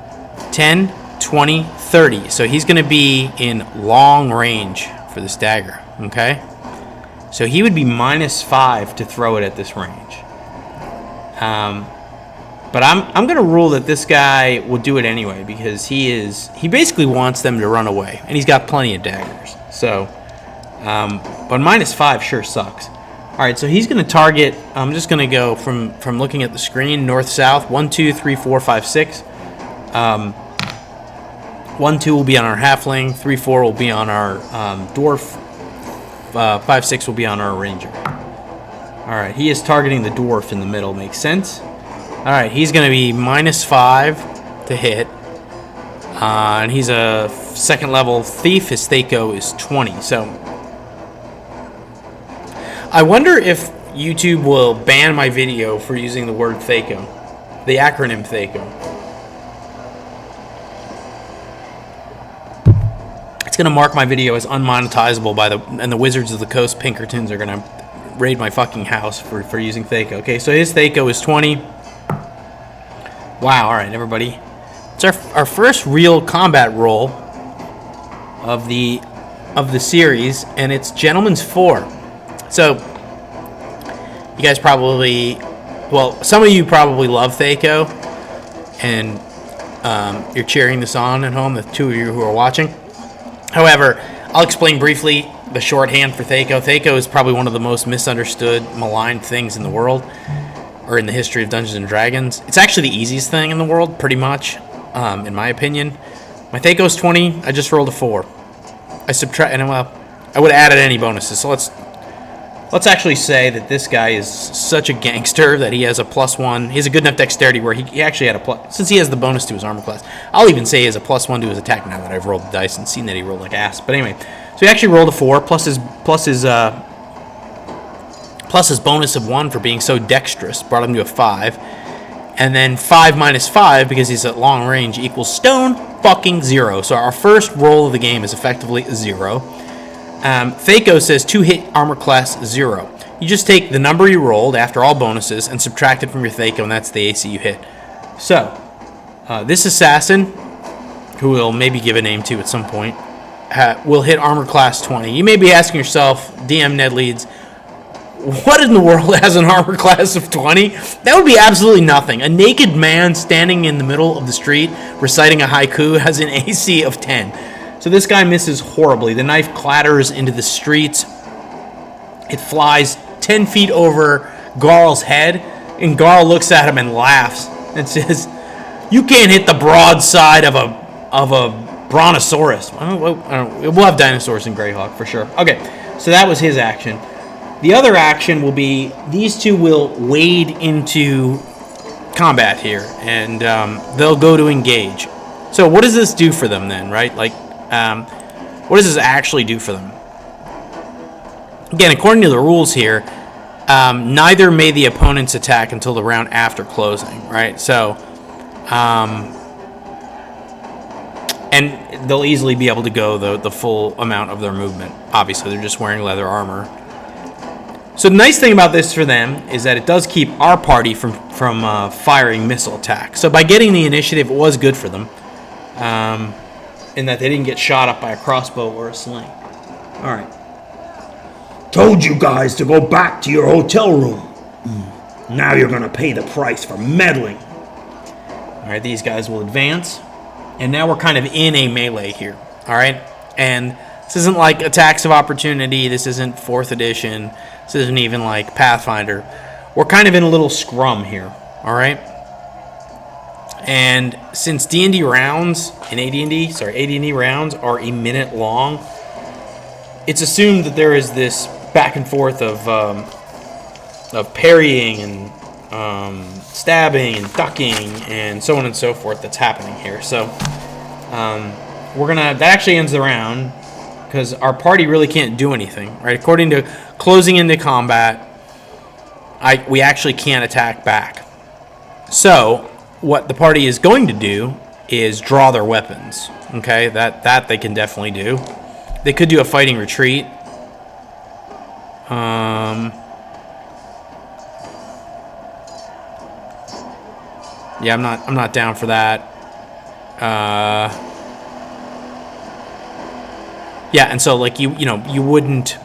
10, 20, 30. So he's going to be in long range for this dagger, okay? So he would be -5 to throw it at this range. But I'm going to rule that this guy will do it anyway, because he basically wants them to run away, and he's got plenty of daggers. So, but -5 sure sucks. All right, so he's going to target. I'm just going to go from looking at the screen, north south. 1, 2, 3, 4, 5, 6. 1, 2 will be on our halfling. 3, 4 will be on our dwarf. 5, 6 will be on our ranger. Alright, he is targeting the dwarf in the middle. Makes sense. Alright, he's going to be -5 to hit. And he's a second level thief. His Thaco is 20. So I wonder if YouTube will ban my video for using the word Thaco. The acronym Thaco. It's going to mark my video as unmonetizable and the Wizards of the Coast Pinkertons are going to raid my fucking house for using Thaco. Okay, so his Thaco is 20. Wow, alright, everybody. It's our first real combat roll of the series, and it's Gentleman's 4. So, you guys probably... Well, some of you probably love Thaco, and you're cheering this on at home, the two of you who are watching. However, I'll explain briefly the shorthand for Thaco. Thaco is probably one of the most misunderstood, maligned things in the world, or in the history of Dungeons & Dragons. It's actually the easiest thing in the world, pretty much, in my opinion. My Thaco is 20. I just rolled a 4. I subtract, and well, I would have added any bonuses. So let's actually say that this guy is such a gangster that he has a +1. He has a good enough dexterity where he actually had a plus. Since he has the bonus to his armor class, I'll even say he has a +1 to his attack now that I've rolled the dice and seen that he rolled like ass. But anyway, so he actually rolled a 4 plus his bonus of 1 for being so dexterous brought him to a 5, and then 5 minus 5 because he's at long range equals stone fucking 0. So our first roll of the game is effectively 0. Thaco says 2 hit armor class 0. You just take the number you rolled after all bonuses and subtract it from your Thaco, and that's the AC you hit. So, this assassin, who we'll maybe give a name to at some point, will hit armor class 20. You may be asking yourself, DM Ned Leeds, what in the world has an armor class of 20? That would be absolutely nothing. A naked man standing in the middle of the street reciting a haiku has an AC of 10. So this guy misses horribly. The knife clatters into the street. It flies 10 feet over Garl's head, and Garl looks at him and laughs and says, "You can't hit the broadside of a brontosaurus." We'll have dinosaurs in Greyhawk for sure. Okay, so that was his action. The other action will be these two will wade into combat here, and they'll go to engage. So what does this do for them then, right? Like, what does this actually do for them? Again, according to the rules here, neither may the opponents attack until the round after closing, right? So, and they'll easily be able to go the full amount of their movement. Obviously, they're just wearing leather armor. So the nice thing about this for them is that it does keep our party from firing missile attacks. So by getting the initiative, it was good for them. In that they didn't get shot up by a crossbow or a sling. Alright. Told you guys to go back to your hotel room. Now you're gonna pay the price for meddling. Alright, these guys will advance. And now we're kind of in a melee here. Alright? And this isn't like attacks of opportunity. This isn't 4th edition. This isn't even like Pathfinder. We're kind of in a little scrum here. Alright? And since D&D rounds and AD&D rounds are a minute long, it's assumed that there is this back and forth of parrying and stabbing and ducking and so on and so forth that's happening here. So that actually ends the round because our party really can't do anything, right? According to closing into combat, we actually can't attack back. So what the party is going to do is draw their weapons. Okay, that they can definitely do. They could do a fighting retreat. Yeah, I'm not down for that. Yeah, and so like you wouldn't.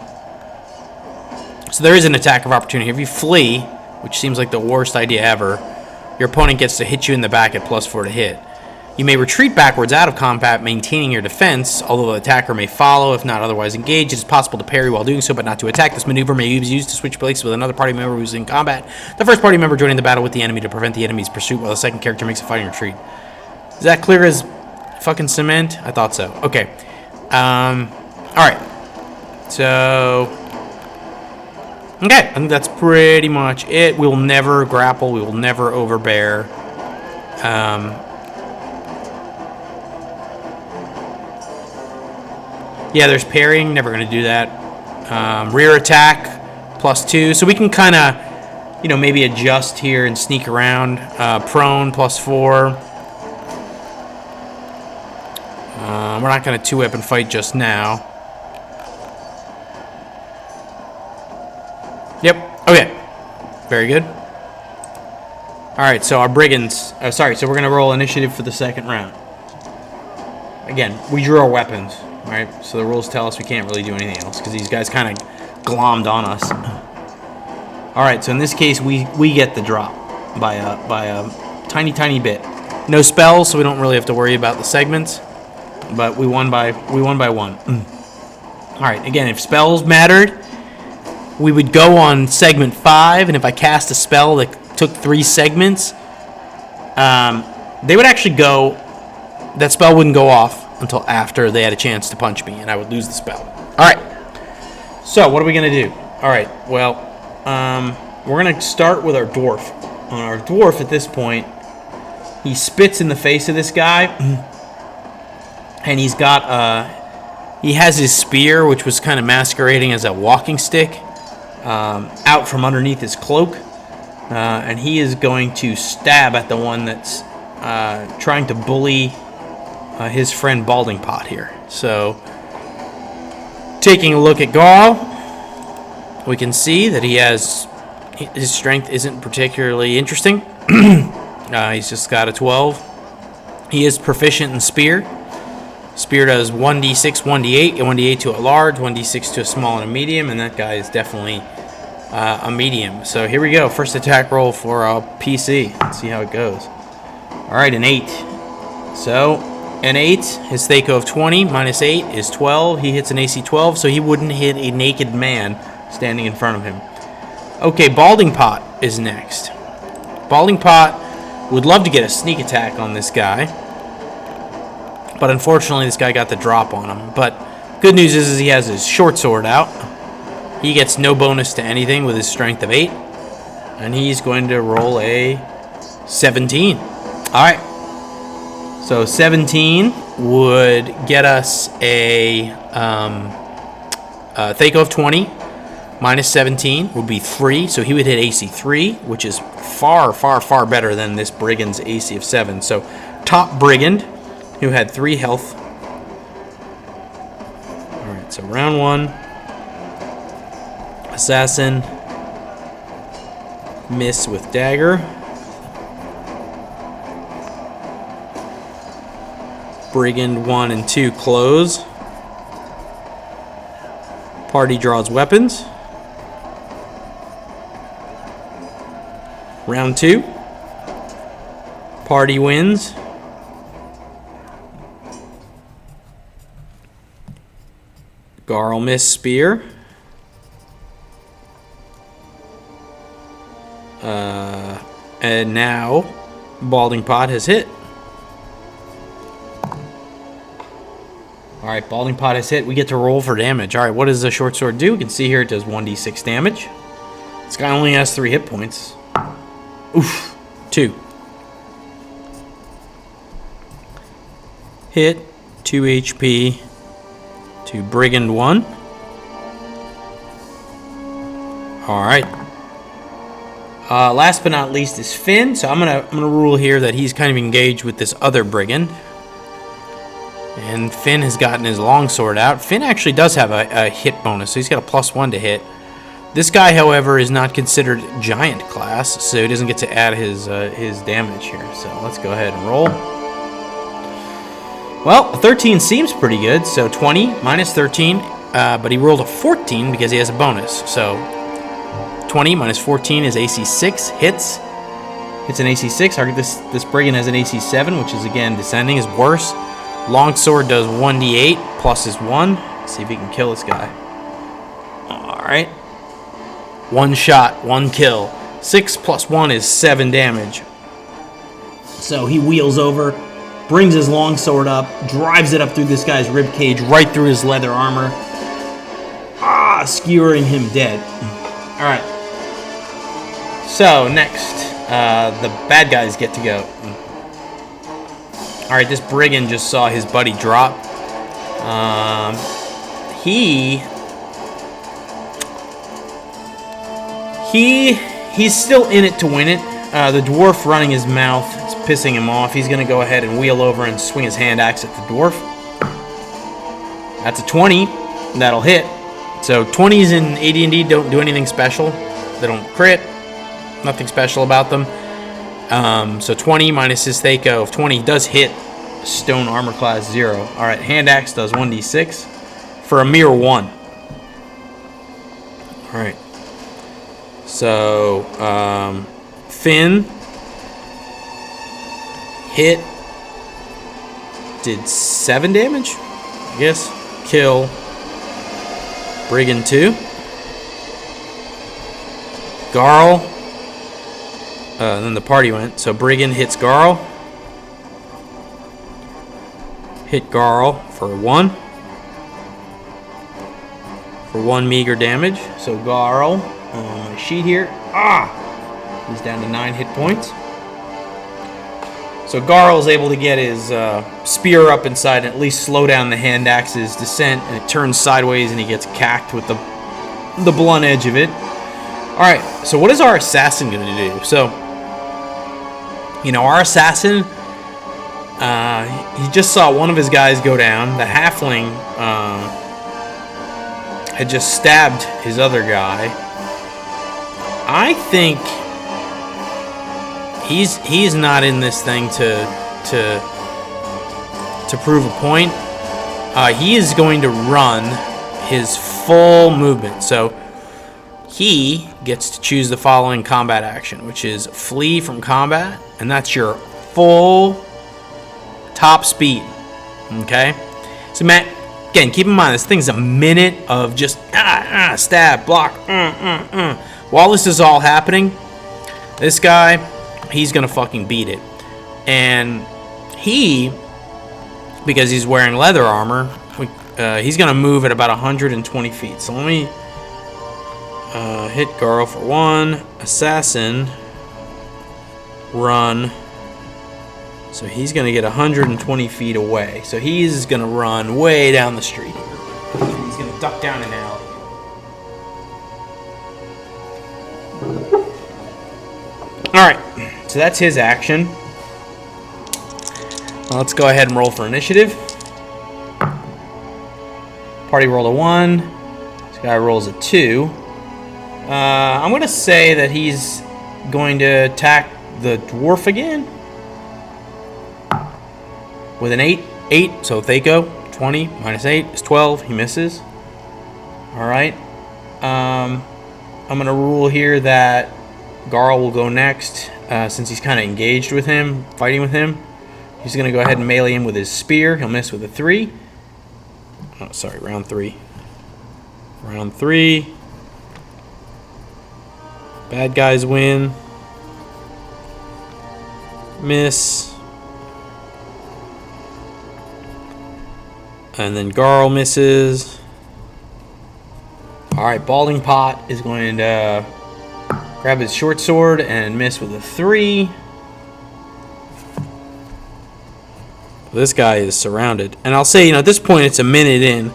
So there is an attack of opportunity. If you flee, which seems like the worst idea ever, your opponent gets to hit you in the back at +4 to hit. You may retreat backwards out of combat, maintaining your defense, although the attacker may follow if not otherwise engaged. It is possible to parry while doing so, but not to attack. This maneuver may be used to switch places with another party member who's in combat. The first party member joining the battle with the enemy to prevent the enemy's pursuit, while the second character makes a fighting retreat. Is that clear as fucking cement? I thought so. Okay. Alright. So... Okay, I think that's pretty much it. We will never grapple. We will never overbear. Yeah, there's parrying. Never going to do that. Rear attack, +2. So we can kind of, maybe adjust here and sneak around. Prone, +4. We're not going to two-weapon fight just now. Yep. Okay. Very good. All right, so our brigands... so we're going to roll initiative for the second round. Again, we drew our weapons, all right? So the rules tell us we can't really do anything else because these guys kind of glommed on us. All right, so in this case, we get the drop by a tiny, tiny bit. No spells, so we don't really have to worry about the segments. But we won by one. All right, again, if spells mattered, we would go on segment 5, and if I cast a spell that took 3 segments, they would actually go... That spell wouldn't go off until after they had a chance to punch me, and I would lose the spell. All right. So what are we going to do? All right, well, we're going to start with our dwarf. On our dwarf at this point, he spits in the face of this guy... And he's got, he has his spear, which was kind of masquerading as a walking stick, out from underneath his cloak. And he is going to stab at the one that's trying to bully his friend Balding Pot here. So, taking a look at Gaul, we can see that his strength isn't particularly interesting. He's just got a 12. He is proficient in spear. Spear does 1d6, 1d8, 1d8 to a large, 1d6 to a small and a medium, and that guy is definitely a medium. So here we go. First attack roll for PC. Let's see how it goes. All right, an 8. So an 8, his Thaco of 20 minus 8 is 12. He hits an AC 12, so he wouldn't hit a naked man standing in front of him. Okay, Balding Pot is next. Balding Pot would love to get a sneak attack on this guy. But unfortunately, this guy got the drop on him. But good news is he has his short sword out. He gets no bonus to anything with his strength of 8. And he's going to roll a 17. All right. So 17 would get us a Thaco of 20. Minus 17 would be 3. So he would hit AC 3, which is far, far, far better than this brigand's AC of 7. So top brigand, who had 3 health. Alright, so round 1. Assassin. Miss with dagger. Brigand 1 and 2 close. Party draws weapons. Round 2. Party wins. Garl miss spear. And now Balding Pot has hit. Alright, Balding Pot has hit. We get to roll for damage. Alright, what does the short sword do? We can see here it does 1d6 damage. This guy only has 3 hit points. Oof. 2. Hit. 2 HP. To Brigand 1. Alright. Last but not least is Finn. So I'm gonna rule here that he's kind of engaged with this other brigand. And Finn has gotten his longsword out. Finn actually does have a hit bonus, so he's got a +1 to hit. This guy, however, is not considered giant class, so he doesn't get to add his damage here. So let's go ahead and roll. Well, a 13 seems pretty good, so 20 minus 13, but he rolled a 14 because he has a bonus. So 20 minus 14 is AC 6, hits. It's an AC 6. This brigand has an AC 7, which is, again, descending, is worse. Longsword does 1d8 plus his 1. Let's see if he can kill this guy. Alright. 1 shot, 1 kill. 6 plus 1 is 7 damage. So he wheels over, brings his longsword up, drives it up through this guy's rib cage, right through his leather armor, skewering him dead. All right. So next, the bad guys get to go. All right, this brigand just saw his buddy drop. He's still in it to win it. The dwarf running his mouth is pissing him off. He's gonna go ahead and wheel over and swing his hand axe at the dwarf. That's a 20. That'll hit. So 20s in AD&D don't do anything special. They don't crit. Nothing special about them. So 20 minus his Thaco of 20 does hit stone armor class 0. All right, hand axe does 1d6 for a mere 1. All right. So Finn hit, did 7 damage, I guess. Kill Brigand 2. Garl. Then the party went. So Brigand hits Garl. Hit Garl for 1. For 1 meager damage. So Garl, on my sheet here. He's down to 9 hit points. So Garl is able to get his spear up inside and at least slow down the hand axe's descent, and it turns sideways and he gets cacked with the blunt edge of it. Alright, so what is our assassin going to do? So, our assassin, he just saw one of his guys go down. The halfling had just stabbed his other guy. I think he's not in this thing to prove a point. He is going to run his full movement. So he gets to choose the following combat action, which is flee from combat, and that's your full top speed. Okay? So Matt, again, keep in mind this thing's a minute of just stab, block, While this is all happening, this guy, he's gonna fucking beat it. And because he's wearing leather armor, he's gonna move at about 120 feet. So let me hit Garl for 1. Assassin, run. So he's gonna get 120 feet away. So he's gonna run way down the street. He's gonna duck down an alley. Alright, so that's his action. Now let's go ahead and roll for initiative. Party rolled a 1. This guy rolls a 2. I'm going to say that he's going to attack the dwarf again. With an 8. 8, so Thaco. 20 minus 8 is 12. He misses. Alright. I'm going to rule here that Garl will go next, since he's kind of engaged with him, fighting with him. He's going to go ahead and melee him with his spear. He'll miss with a 3. Oh, sorry, round 3. Round 3. Bad guys win. Miss. And then Garl misses. Alright, Balding Pot is going to grab his short sword and miss with a 3. This guy is surrounded. And I'll say, at this point it's a minute in.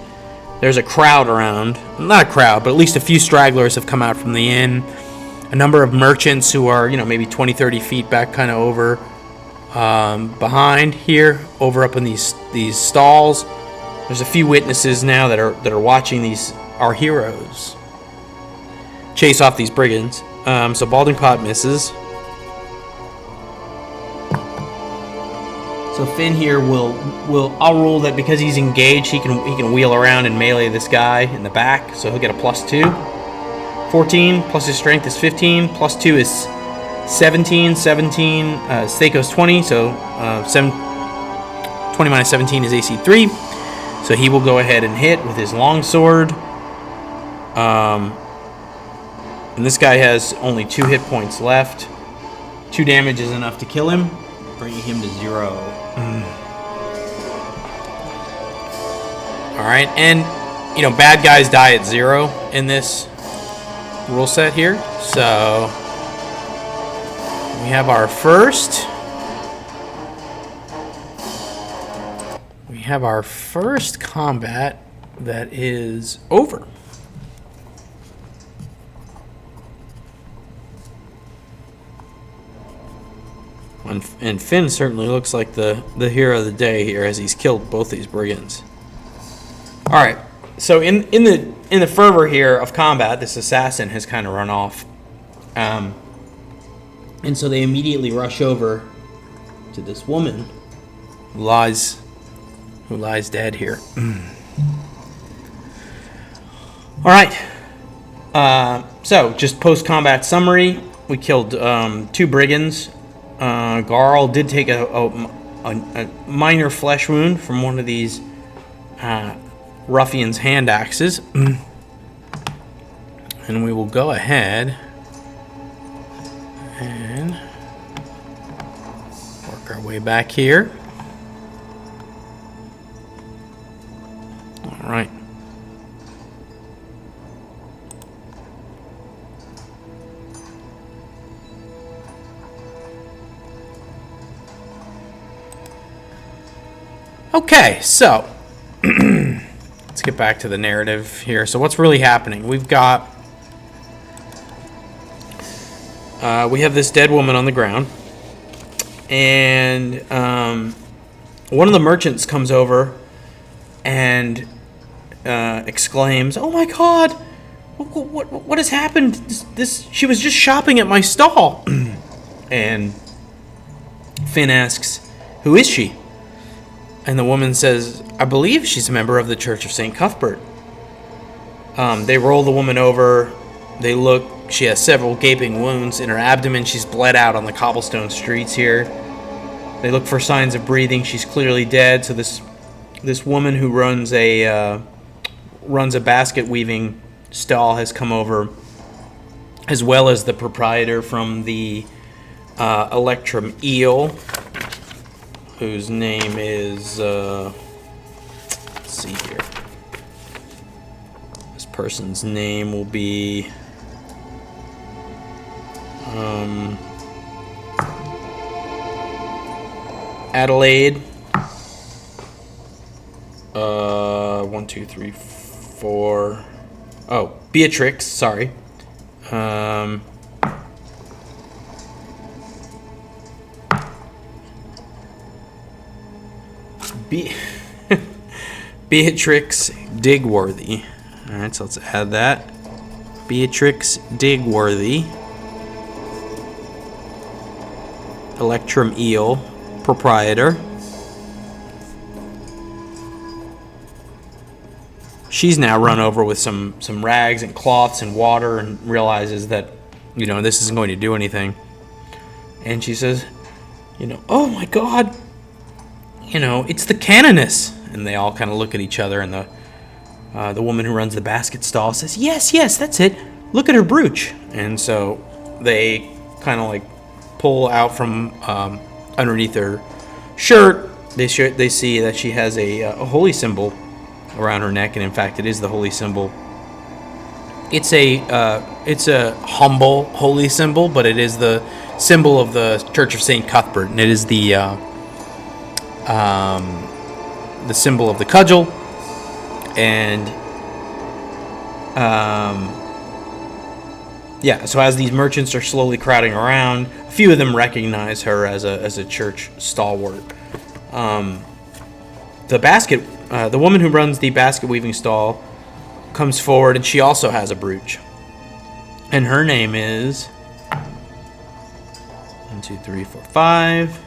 There's a crowd around. Not a crowd, but at least a few stragglers have come out from the inn. A number of merchants who are, maybe 20, 30 feet back kind of over behind here, over up in these stalls. There's a few witnesses now that are watching our heroes chase off these brigands. So Balding Pot misses. So Finn here I'll rule that because he's engaged, he can wheel around and melee this guy in the back. So he'll get a +2. 14 plus his strength is 15. +2 is 17. 17. Thaco's 20. So 20 minus 17 is AC 3. So he will go ahead and hit with his longsword. And this guy has only 2 hit points left. 2 damage is enough to kill him, bringing him to 0. Alright, and, bad guys die at 0 in this rule set here. So we have our first. We have our first combat that is over. And Finn certainly looks like the hero of the day here, as he's killed both these brigands. All right, so in the fervor here of combat, this assassin has kind of run off, and so they immediately rush over to this woman who lies dead here. All right, so just post-combat summary: we killed 2 brigands. Garl did take a minor flesh wound from one of these ruffians' hand axes. And we will go ahead and work our way back here. All right. Okay, so let's get back to the narrative here. So what's really happening? We've got we have this dead woman on the ground, and one of the merchants comes over and exclaims, "Oh my God, what has happened? This she was just shopping at my stall." And Finn asks, "Who is she?" And the woman says, "I believe she's a member of the Church of St. Cuthbert." They roll the woman over. They look. She has several gaping wounds in her abdomen. She's bled out on the cobblestone streets here. They look for signs of breathing. She's clearly dead. So this woman who runs a basket weaving stall has come over, as well as the proprietor from the Electrum Eel, whose name is, let's see here. This person's name will be, Adelaide. 1, 2, 3, 4. Oh, Beatrix, sorry. Beatrix Digworthy. Alright, so let's add that. Beatrix Digworthy. Electrum Eel, proprietor. She's now run over with some rags and cloths and water and realizes that, this isn't going to do anything. And she says, "Oh my God, it's the canoness." And they all kind of look at each other, and the woman who runs the basket stall says, yes, that's it. Look at her brooch." And so they kind of like pull out from underneath her shirt. They see that she has a holy symbol around her neck, and in fact, it is the holy symbol. It's a humble holy symbol, but it is the symbol of the Church of St. Cuthbert, and it is the symbol of the cudgel. And so as these merchants are slowly crowding around, a few of them recognize her as a church stalwart. The woman who runs the basket weaving stall comes forward, and she also has a brooch. And her name is 1, 2, 3, 4, 5.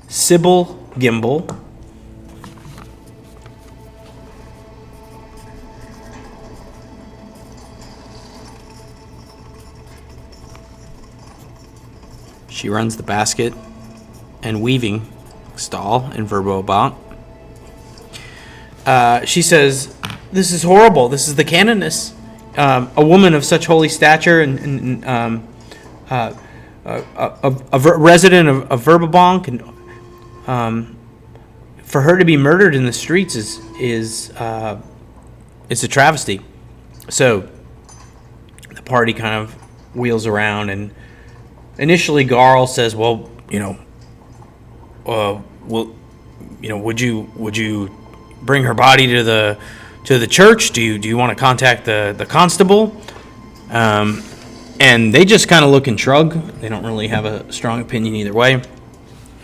Sybil Gimble. She runs the basket and weaving stall in Verbobank. She says, "This is horrible. This is the canoness. A woman of such holy stature and resident of Verbabonk, and for her to be murdered in the streets is it's a travesty. So the party kind of wheels around, and initially Garl says, "Well, would you bring her body to the church? Do you want to contact the constable?" And they just kind of look and shrug. They don't really have a strong opinion either way.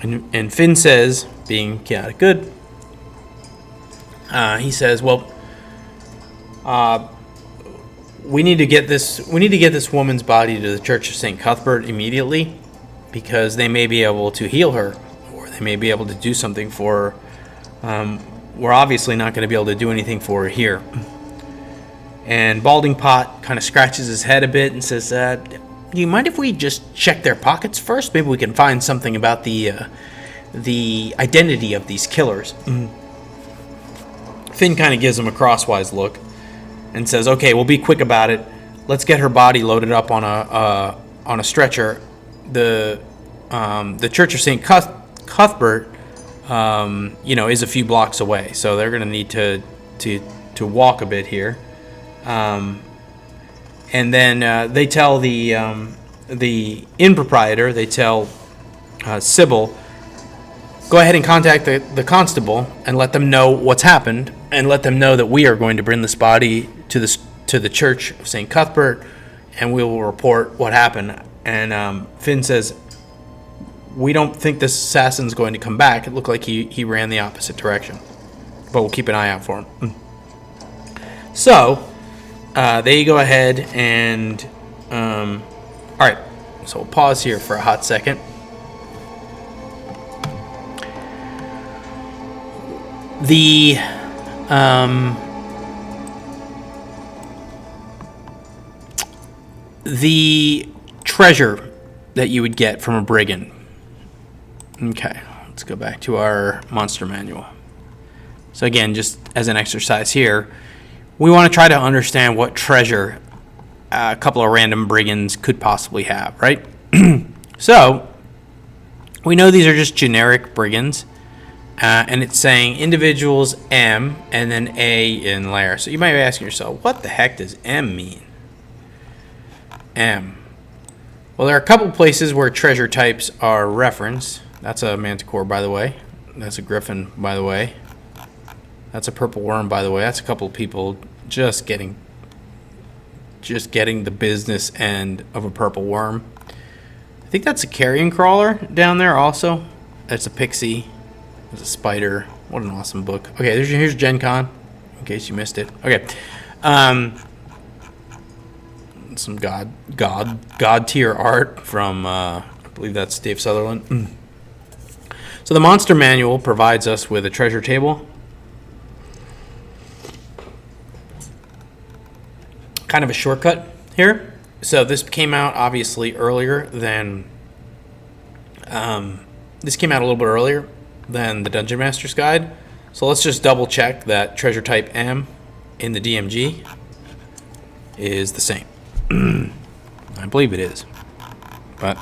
And Finn says, being chaotic good, he says, "Well, we need to get this woman's body to the Church of St. Cuthbert immediately, because they may be able to heal her, or they may be able to do something for her. We're obviously not going to be able to do anything for her here." And Balding Pot kind of scratches his head a bit and says, "Do you mind if we just check their pockets first? Maybe we can find something about the identity of these killers." Finn kind of gives him a crosswise look and says, "Okay, we'll be quick about it. Let's get her body loaded up on a stretcher. The Church of St. Cuthbert, is a few blocks away, so they're going to need to walk a bit here." And then they tell the inn proprietor, they tell Sybil, "Go ahead and contact the constable and let them know what's happened, and let them know that we are going to bring this body to the Church of St. Cuthbert, and we will report what happened." And Finn says, "We don't think this assassin's going to come back. It looked like he ran the opposite direction, but we'll keep an eye out for him." So they go ahead and all right, so we'll pause here for a hot second. The treasure that you would get from a brigand. Okay, let's go back to our monster manual. So again, just as an exercise here, we want to try to understand what treasure a couple of random brigands could possibly have, right? So we know these are just generic brigands, and it's saying individuals M and then A in layer. So you might be asking yourself, what the heck does M mean? M. Well, there are a couple places where treasure types are referenced. That's a manticore, by the way. That's a griffin, by the way. That's a purple worm, by the way. That's a couple of people just getting the business end of a purple worm. I think that's a carrion crawler down there also. That's a pixie. There's a spider. What an awesome book. Okay, here's Gen Con, in case you missed it. Okay. Some god tier art from I believe that's Dave Sutherland. So the monster manual provides us with a treasure table. Kind of a shortcut here. So this came out obviously earlier than this came out a little bit earlier than the Dungeon Master's Guide. So let's just double check that treasure type M in the DMG is the same. I believe it is, but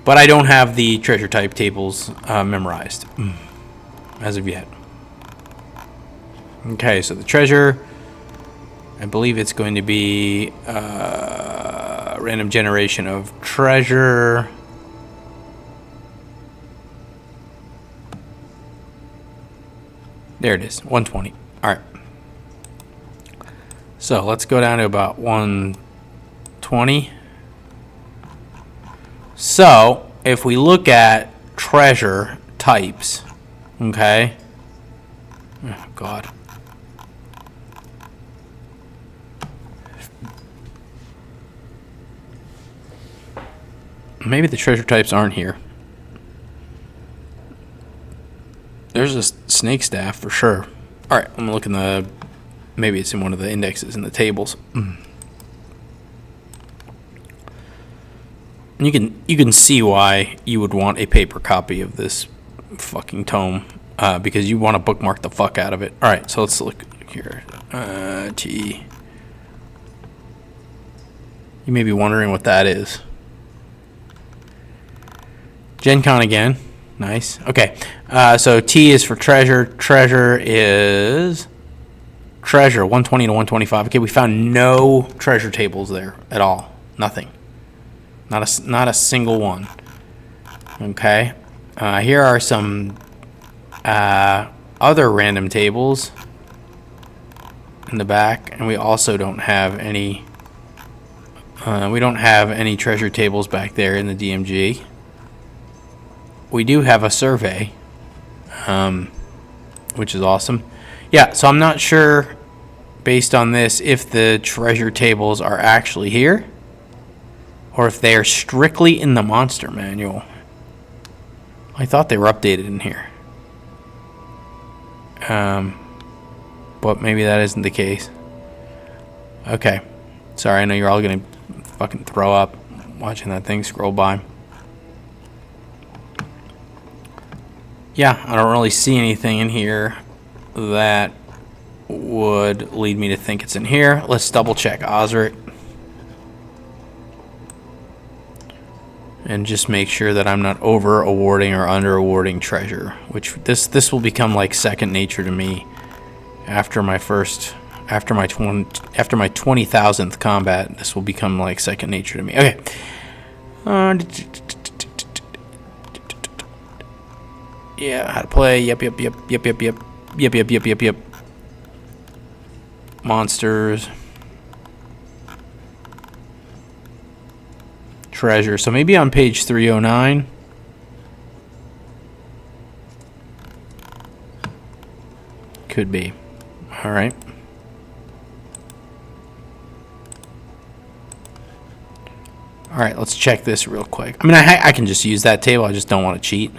I don't have the treasure type tables memorized as of yet. Okay, so the treasure, I believe it's going to be random generation of treasure. There it is, 120. All right. So let's go down to about 120. So if we look at treasure types, okay. Oh, God. Maybe the treasure types aren't here. There's a snake staff for sure. All right, I'm gonna look in the. Maybe it's in one of the indexes in the tables. And you can see why you would want a paper copy of this fucking tome, because you want to bookmark the fuck out of it. All right, so let's look here. T. You may be wondering what that is. Gen Con again. Nice. Okay. So T is for treasure. Treasure is treasure 120 to 125. Okay, we found no treasure tables there at all. Nothing. Not a single one. Okay. Here are some other random tables in the back, and we also don't have any. We don't have any treasure tables back there in the DMG. We do have a survey, which is awesome. Yeah, so I'm not sure, based on this, if the treasure tables are actually here, or if they are strictly in the monster manual. I thought they were updated in here. But maybe that isn't the case. Okay. Sorry, I know you're all gonna fucking throw up watching that thing scroll by. Yeah, I don't really see anything in here that would lead me to think it's in here. Let's double check Osric. And just make sure that I'm not over awarding or under awarding treasure, which this will become like second nature to me after my 20,000th combat. This will become like second nature to me. Okay. Yeah, how to play. Yep. Monsters. Treasure. So maybe on page 309. Could be. All right. All right, let's check this real quick. I mean, I can just use that table. I just don't want to cheat.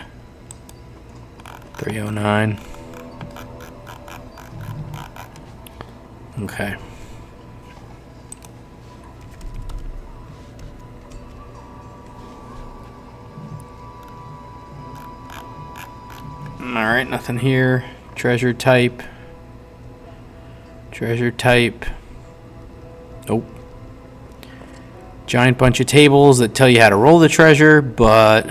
309. Okay. Alright, nothing here. Treasure type. Treasure type. Nope. Giant bunch of tables that tell you how to roll the treasure, but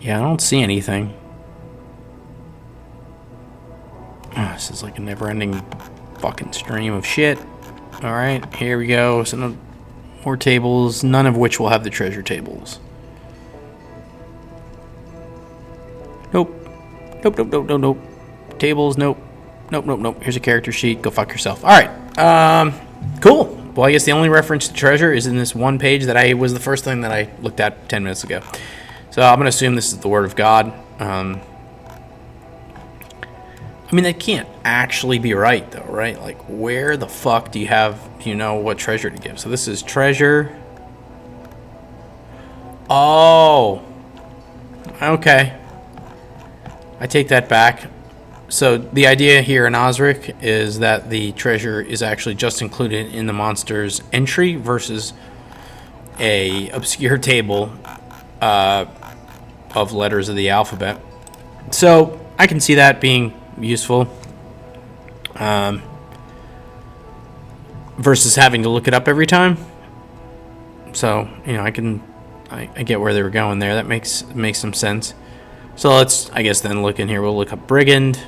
yeah, I don't see anything. Oh, this is like a never-ending fucking stream of shit. Alright, here we go. Some more tables, none of which will have the treasure tables. Nope. Nope. Tables, nope. Nope. Here's a character sheet. Go fuck yourself. Alright. Cool. Well, I guess the only reference to treasure is in this one page that was the first thing that I looked at 10 minutes ago. So I'm going to assume this is the Word of God. I mean, that can't actually be right, though, right? Like, where the fuck do you know what treasure to give? So this is treasure. Oh. Okay. I take that back. So the idea here in Osric is that the treasure is actually just included in the monster's entry versus a obscure table of letters of the alphabet. So I can see that being useful versus having to look it up every time. So, you know, I get where they were going there. That makes some sense. So let's, I guess, then look in here. We'll look up Brigand.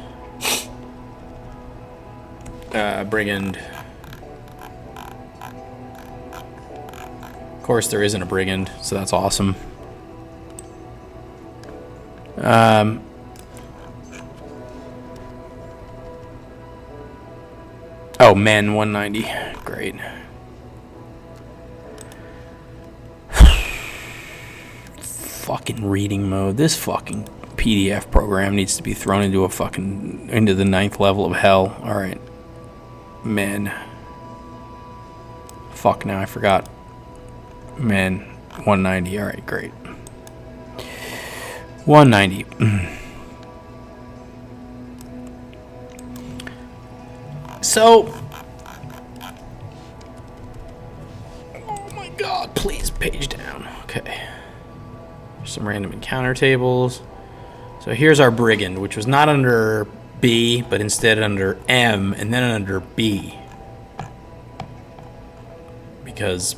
Brigand. Of course, there isn't a Brigand, so that's awesome. Oh, men 190. Great. Fucking reading mode. This fucking PDF program needs to be thrown into into the 9th level of hell. Alright. Men. Fuck, now I forgot. Men 190. Alright, great. 190. So, oh my god, please page down. Okay. Some random encounter tables. So here's our Brigand, which was not under B, but instead under M, and then under B. Because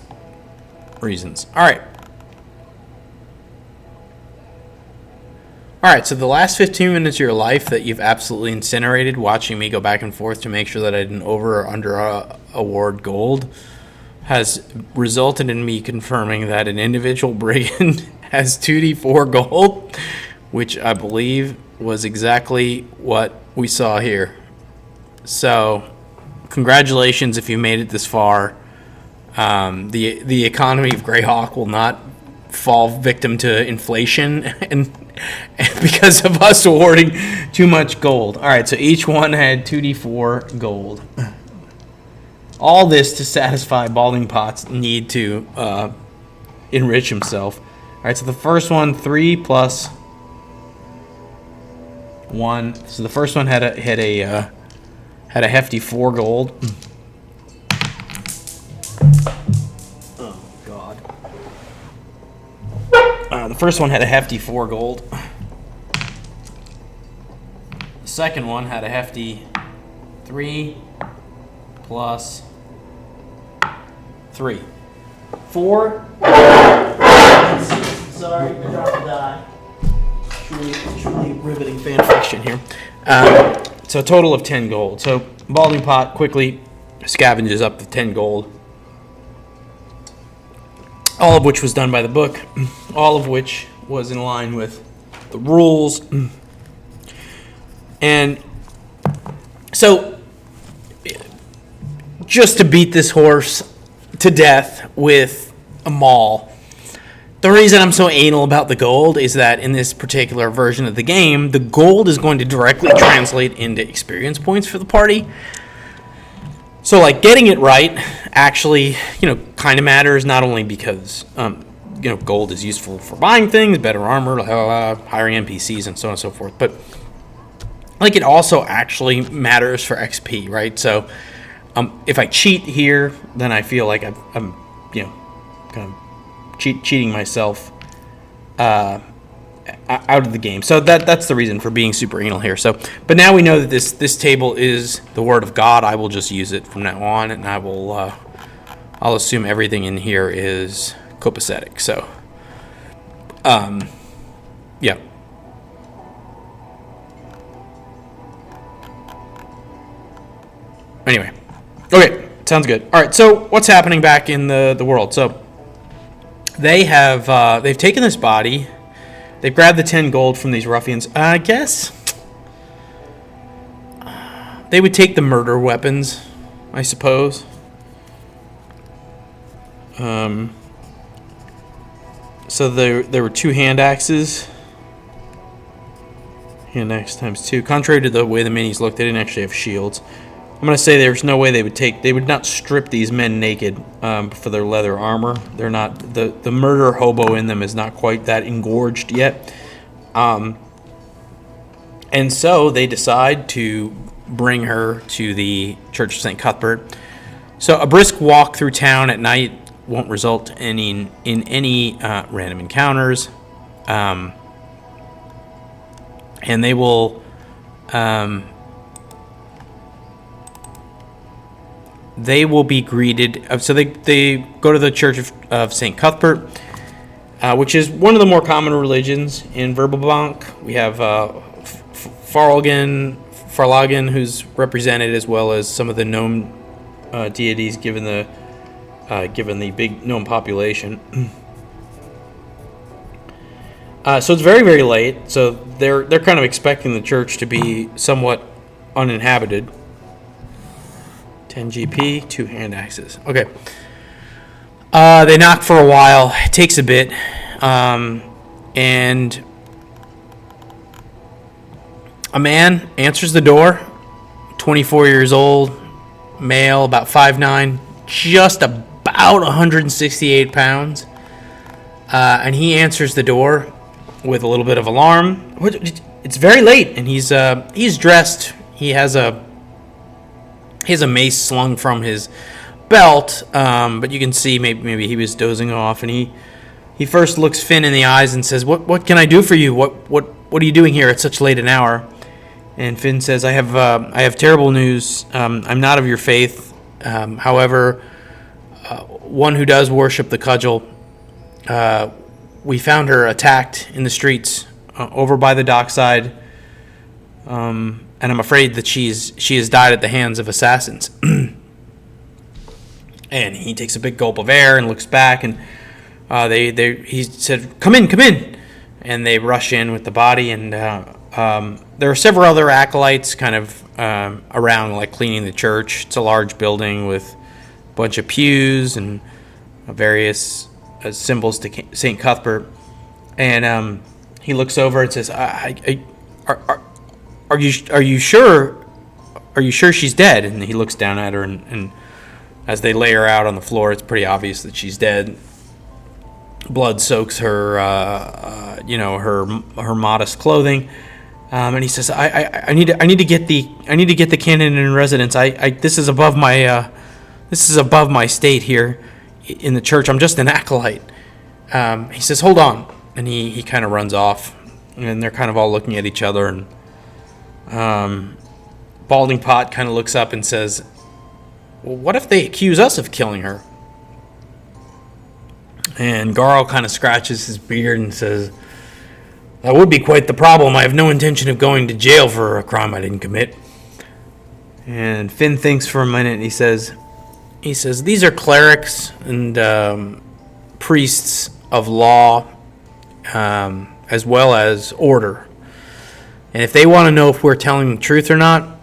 reasons. Alright. All right, so the last 15 minutes of your life that you've absolutely incinerated watching me go back and forth to make sure that I didn't over or under award gold has resulted in me confirming that an individual brigand has 2d4 gold, which I believe was exactly what we saw here. So, congratulations if you made it this far. The economy of Greyhawk will not fall victim to inflation and because of us awarding too much gold. All right, so each one had 2d4 gold. All this to satisfy Balding Pot's need to enrich himself. All right, so the first one, 3 plus 1. So the first one had a hefty 4 gold. Oh God. The first one had a hefty 4 gold. The second one had a hefty 3 plus 3. 4. Sorry, I dropped a die. Truly riveting fan fiction here. So a total of 10 gold. So Balding Pot quickly scavenges up the 10 gold. All of which was done by the book. All of which was in line with the rules. And so, just to beat this horse to death with a maul, the reason I'm so anal about the gold is that in this particular version of the game, the gold is going to directly translate into experience points for the party. So, like, getting it right actually, kind of matters, not only because, gold is useful for buying things, better armor, hiring NPCs, and so on and so forth, but, like, it also actually matters for XP, right? So, if I cheat here, then I feel like I'm kind of cheating myself out of the game. So that's the reason for being super anal here. So, but now we know that this table is the Word of God. I will just use it from now on, and I'll assume everything in here is copacetic. So, yeah. Anyway, okay, sounds good. All right, so what's happening back in the world? So they've taken this body, they've grabbed the 10 gold from these ruffians. I guess they would take the murder weapons, I suppose. So there were 2 hand axes. Hand axe times 2. Contrary to the way the minis look, they didn't actually have shields. I'm going to say there's no way they would not strip these men naked for their leather armor. They're not, the murder hobo in them is not quite that engorged yet. And so they decide to bring her to the Church of St. Cuthbert. So a brisk walk through town at night won't result in any random encounters. And they will... they will be greeted. So they go to the Church of St. Cuthbert, which is one of the more common religions in Verbalbank. We have Farlagen, who's represented, as well as some of the gnome deities, given the big gnome population. So it's very, very late. So they're kind of expecting the church to be somewhat uninhabited. 10 GP, 2 hand axes. Okay. They knock for a while. It takes a bit. And a man answers the door. 24 years old. Male, about 5'9". Just about 168 pounds. And he answers the door with a little bit of alarm. It's very late, and he's dressed. He has a mace slung from his belt, but you can see maybe he was dozing off, and he first looks Finn in the eyes and says, "What can I do for you? What are you doing here at such late an hour?" And Finn says, "I have terrible news. I'm not of your faith. However, one who does worship the cudgel. We found her attacked in the streets over by the dockside, and I'm afraid that she has died at the hands of assassins. And he takes a big gulp of air and looks back, and he said, "Come in," and they rush in with the body, and there are several other acolytes kind of around, like cleaning the church. It's a large building with a bunch of pews and various symbols to St. Cuthbert, and he looks over and says, "Are you sure? Are you sure she's dead?" And he looks down at her, and as they lay her out on the floor, it's pretty obvious that she's dead. Blood soaks her, her modest clothing, and he says, "I need to get the canon in residence. This is above my state here in the church. I'm just an acolyte." He says, "Hold on," and he kind of runs off, and they're kind of all looking at each other, and Balding Pot kind of looks up and says, "Well, what if they accuse us of killing her?" And Garl kind of scratches his beard and says, "That would be quite the problem. I have no intention of going to jail for a crime I didn't commit." And Finn thinks for a minute, and he says, "These are clerics and priests of law, as well as order. And if they want to know if we're telling the truth or not,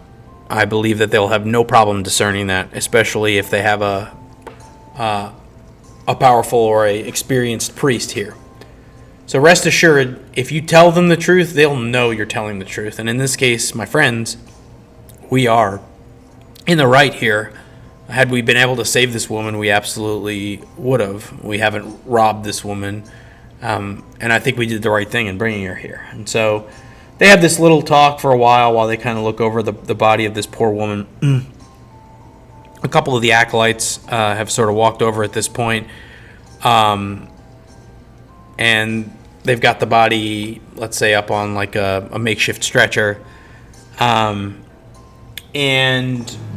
I believe that they'll have no problem discerning that, especially if they have a powerful or a experienced priest here. So rest assured, if you tell them the truth, they'll know you're telling the truth. And in this case, my friends, we are in the right here. Had we been able to save this woman, we absolutely would have. We haven't robbed this woman, and I think we did the right thing in bringing her here." And so they have this little talk for a while they kind of look over the body of this poor woman. A couple of the acolytes have sort of walked over at this point, and they've got the body, let's say, up on like a makeshift stretcher. And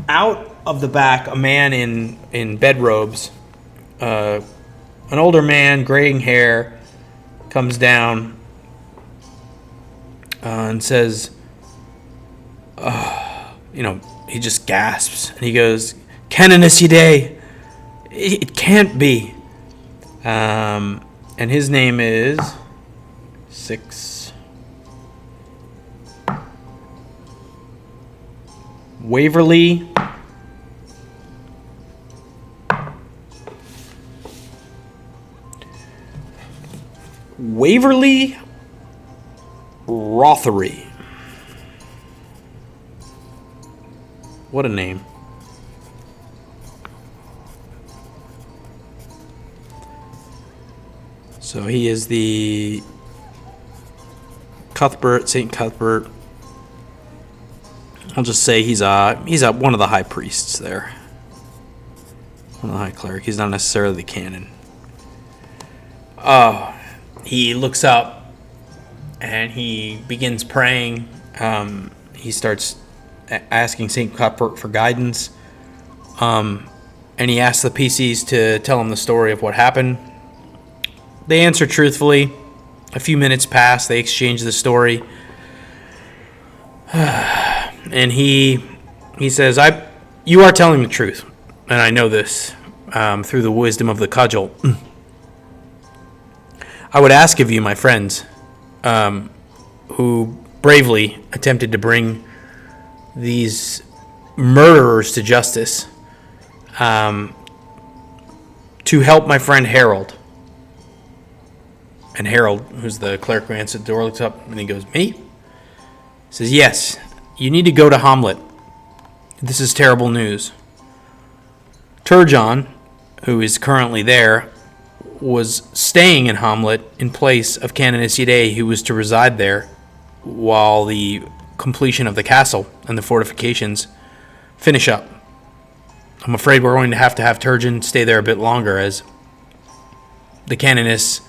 out of the back, a man in bedrobes, an older man, graying hair, comes down and says, he just gasps, and he goes, "Canonus Day, it can't be." And his name is Waverly Rothery. What a name. So he is the St. Cuthbert. I'll just say he's one of the high priests there. One of the high cleric. He's not necessarily the canon. He looks up and he begins praying. He starts asking St. Cuthbert for guidance. And he asks the PCs to tell him the story of what happened. They answer truthfully. A few minutes pass. They exchange the story. And he says, "You are telling the truth, and I know this through the wisdom of the cudgel. I would ask of you, my friends, who bravely attempted to bring these murderers to justice, to help my friend Harold." And Harold, who's the cleric who answered the door, looks up and he goes, "Me?" He says, "Yes, you need to go to Hommlet. This is terrible news. Turgon, who is currently there, was staying in Hommlet in place of Canonus Day, who was to reside there while the completion of the castle and the fortifications finish up. I'm afraid we're going to have Turgon stay there a bit longer, as the Canonus,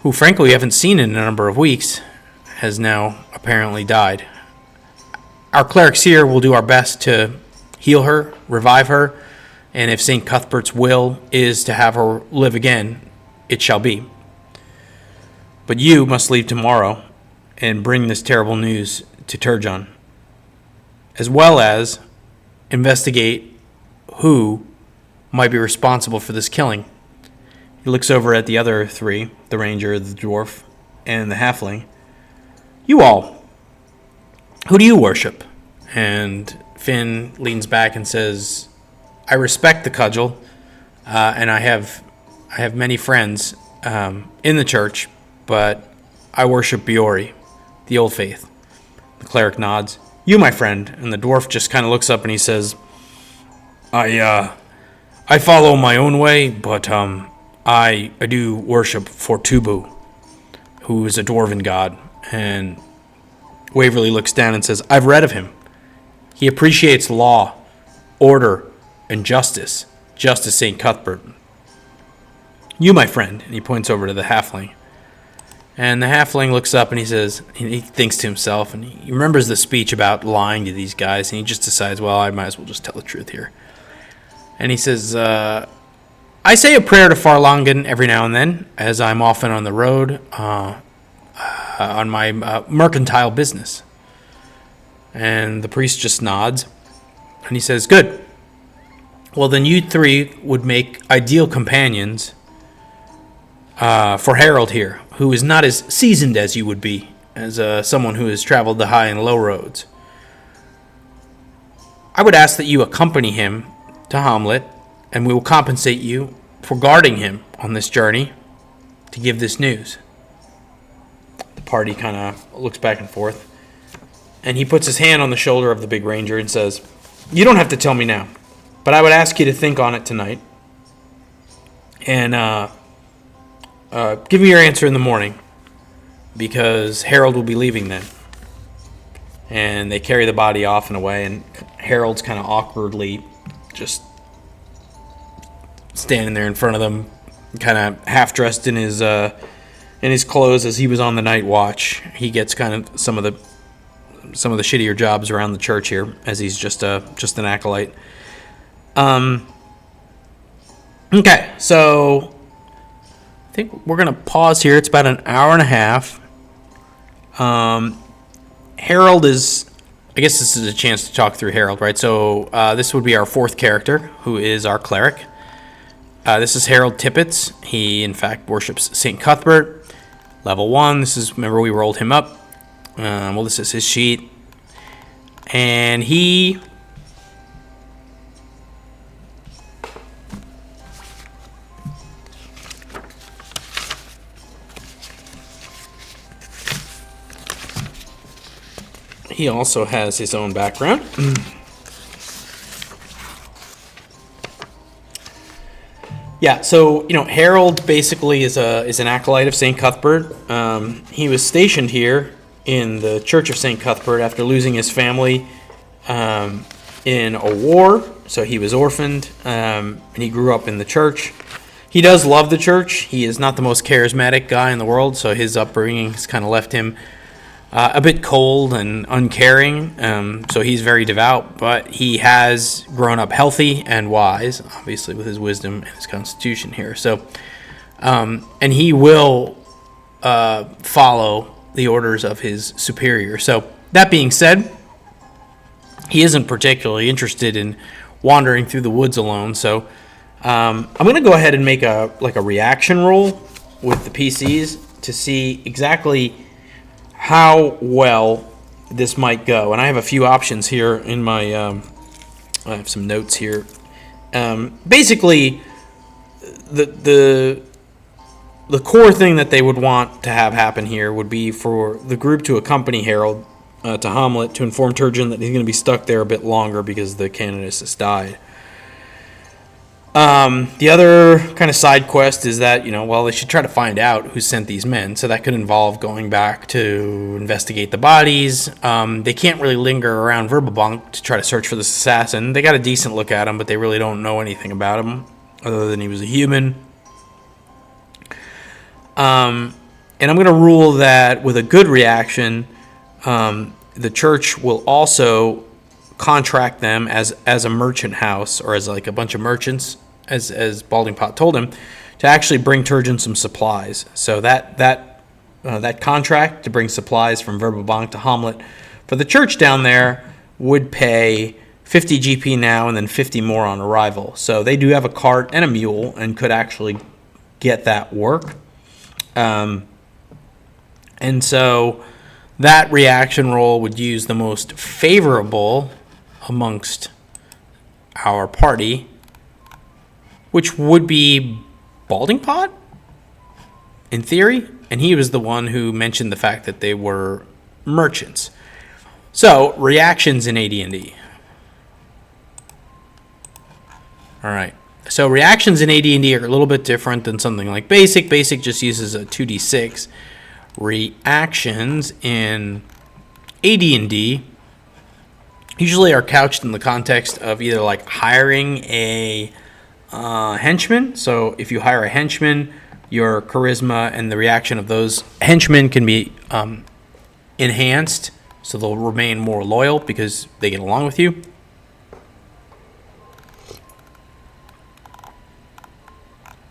who frankly we haven't seen in a number of weeks, has now apparently died. Our clerics here will do our best to heal her, revive her, and if St. Cuthbert's will is to have her live again, it shall be. But you must leave tomorrow and bring this terrible news to Turgon, as well as investigate who might be responsible for this killing. He looks over at the other three, the ranger, the dwarf, and the halfling. You all, who do you worship? And Finn leans back and says, I respect the cudgel, and I have many friends in the church, but I worship Biori, the old faith. The cleric nods. You, my friend. And the dwarf just kind of looks up and he says, I follow my own way, but I do worship Fortubu, who is a dwarven god. And Waverly looks down and says, I've read of him. He appreciates law, order, and justice, just as St. Cuthbert. You, my friend, and he points over to the halfling. And the halfling looks up and he says, he thinks to himself, and he remembers the speech about lying to these guys, and he just decides, well, I might as well just tell the truth here. And he says, I say a prayer to Farlangan every now and then, as I'm often on the road on my mercantile business. And the priest just nods, and he says, good. Well, then you three would make ideal companions for Harold here, who is not as seasoned as you would be, as someone who has traveled the high and low roads. I would ask that you accompany him to Hommlet, and we will compensate you for guarding him on this journey to give this news. The party kind of looks back and forth, and he puts his hand on the shoulder of the big ranger and says, you don't have to tell me now, but I would ask you to think on it tonight, and give me your answer in the morning, because Harold will be leaving then. And they carry the body off and away, and Harold's kind of awkwardly just standing there in front of them, kind of half dressed in his clothes as he was on the night watch. He gets kind of some of the shittier jobs around the church here, as he's just an acolyte. Okay, so I think we're going to pause here. It's about an hour and a half. Harold is, I guess this is a chance to talk through Harold, right? So this would be our fourth character, who is our cleric. This is Harold Tippets. He, in fact, worships St. Cuthbert. Level 1. This is, remember, we rolled him up. Well, this is his sheet. And he also has his own background. Yeah, so, Harold basically is an acolyte of St. Cuthbert. He was stationed here in the Church of St. Cuthbert after losing his family in a war. So he was orphaned, and he grew up in the church. He does love the church. He is not the most charismatic guy in the world, so his upbringing has kind of left him a bit cold and uncaring. So he's very devout, but he has grown up healthy and wise, obviously with his wisdom and his constitution here. So, and he will follow the orders of his superior. So that being said, he isn't particularly interested in wandering through the woods alone. So I'm going to go ahead and make a reaction roll with the PCs to see exactly how well this might go. And I have a few options here in my I have some notes here. Basically, the core thing that they would want to have happen here would be for the group to accompany Harold to Hommlet to inform Turgeon that he's going to be stuck there a bit longer because the canoness has died. The other kind of side quest is that, they should try to find out who sent these men. So that could involve going back to investigate the bodies. They can't really linger around Verbabunk to try to search for this assassin. They got a decent look at him, but they really don't know anything about him other than he was a human. And I'm going to rule that with a good reaction, the church will also contract them as a merchant house, or as like a bunch of merchants, as Balding Pot told him, to actually bring Turgeon some supplies. So that that contract to bring supplies from Verbobank to Hommlet for the church down there would pay 50 GP now and then 50 more on arrival. So they do have a cart and a mule and could actually get that work. And so that reaction roll would use the most favorable amongst our party, which would be Balding Pot, in theory. And he was the one who mentioned the fact that they were merchants. So, reactions in AD&D. All right. So, reactions in AD&D are a little bit different than something like Basic. Basic just uses a 2d6. Reactions in AD&D usually are couched in the context of either like hiring a henchman. So, if you hire a henchman, your charisma and the reaction of those henchmen can be enhanced, so they'll remain more loyal because they get along with you.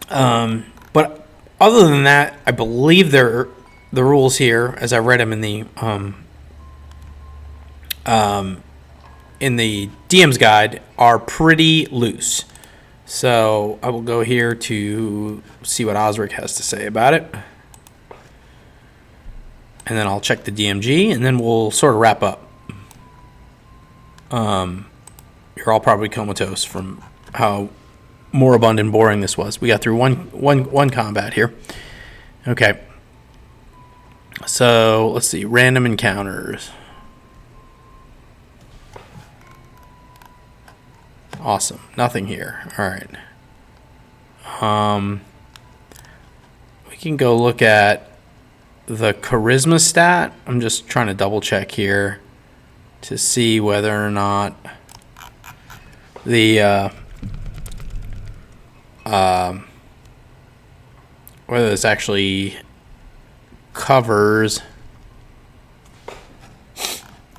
But other than that, I believe the rules here, as I read them in the DM's guide, are pretty loose. So I will go here to see what Osric has to say about it. And then I'll check the DMG, and then we'll sort of wrap up. You're all probably comatose from how moribund and boring this was. We got through one combat here. Okay. So let's see. Random encounters. Awesome. Nothing here. All right. We can go look at the charisma stat. I'm just trying to double check here to see whether or not the whether this actually covers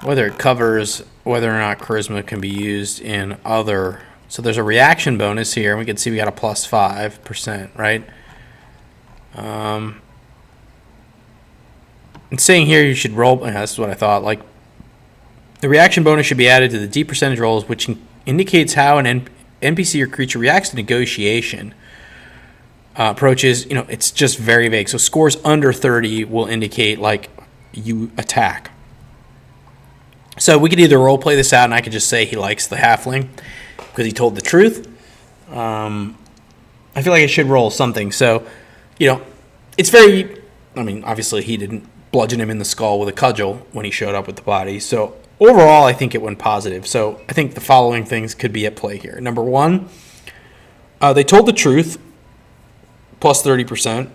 whether it covers whether or not charisma can be used in other. So there's a reaction bonus here, and we can see we got a plus 5%, right? And saying here you should roll. Yeah, this is what I thought. Like, the reaction bonus should be added to the D percentage rolls, which indicates how an NPC or creature reacts to negotiation. Approaches, it's just very vague. So scores under 30 will indicate like you attack. So we could either role play this out, and I could just say he likes the halfling because he told the truth. I feel like I should roll something. So, it's very. I mean, obviously he didn't bludgeon him in the skull with a cudgel when he showed up with the body. So overall, I think it went positive. So I think the following things could be at play here. Number one, they told the truth, plus 30%.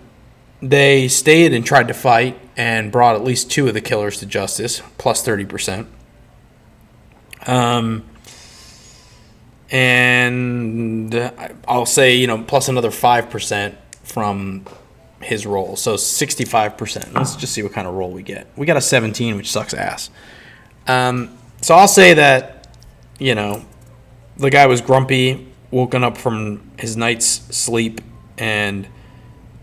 They stayed and tried to fight and brought at least 2 of the killers to justice, plus 30%. And I'll say, plus another 5% from his roll. So 65%. Let's just see what kind of roll we get. We got a 17, which sucks ass. So I'll say that, the guy was grumpy, woken up from his night's sleep, and,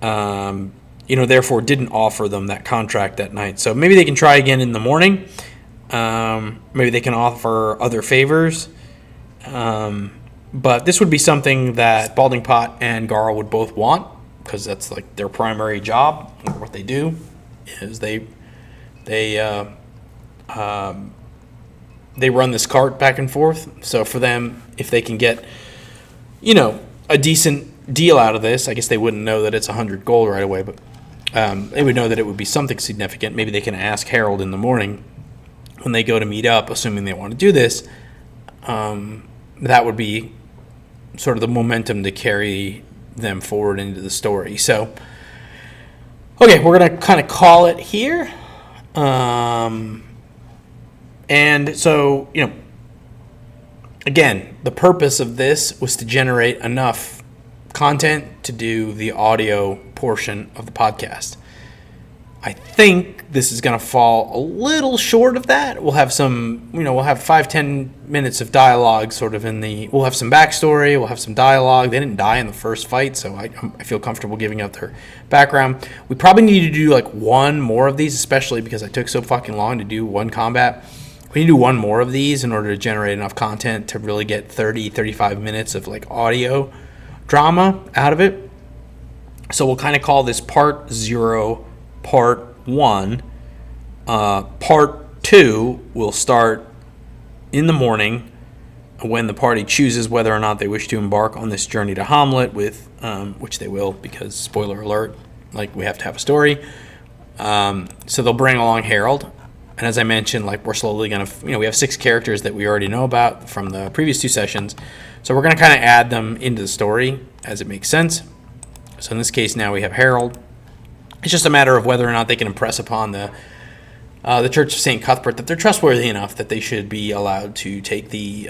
therefore didn't offer them that contract that night. So maybe they can try again in the morning. Maybe they can offer other favors. But this would be something that Balding Pot and Garl would both want, because that's like their primary job. What they do is they run this cart back and forth. So for them, if they can get, a decent deal out of this, I guess they wouldn't know that it's 100 gold right away, but they would know that it would be something significant. Maybe they can ask Harold in the morning when they go to meet up, assuming they want to do this. That would be sort of the momentum to carry them forward into the story. So, okay, we're going to kind of call it here. And so, again, the purpose of this was to generate enough content to do the audio portion of the podcast. I think this is going to fall a little short of that. We'll have some, we'll have 5-10 minutes of dialogue sort of we'll have some backstory, we'll have some dialogue. They didn't die in the first fight, so I feel comfortable giving out their background. We probably need to do like one more of these, especially because I took so fucking long to do one combat. We need to do one more of these in order to generate enough content to really get 30-35 minutes of like audio drama out of it. So we'll kind of call this part 0, part 1. Part 2 will start in the morning when the party chooses whether or not they wish to embark on this journey to Hommlet, with which they will, because spoiler alert, like we have to have a story. So they'll bring along Harold, and as I mentioned, like we're slowly gonna, we have 6 characters that we already know about from the previous 2 sessions, so we're gonna kind of add them into the story as it makes sense. So in this case, now we have Harold. It's just a matter of whether or not they can impress upon the Church of St. Cuthbert that they're trustworthy enough that they should be allowed to take the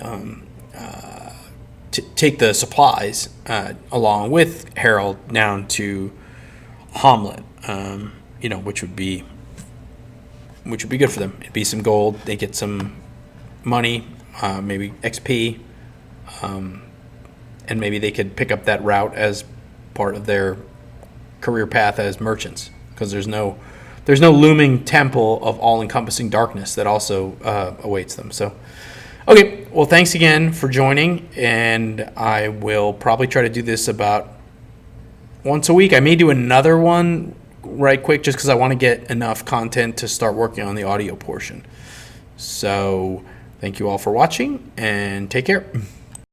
supplies along with Harold down to Hommlet, which would be good for them. It'd be some gold. They get some money, maybe XP, and maybe they could pick up that route as part of their career path as merchants, because there's no looming temple of all-encompassing darkness that also awaits them. So, okay, well, thanks again for joining, and I will probably try to do this about once a week. I may do another one right quick just because I want to get enough content to start working on the audio portion. So, thank you all for watching, and take care.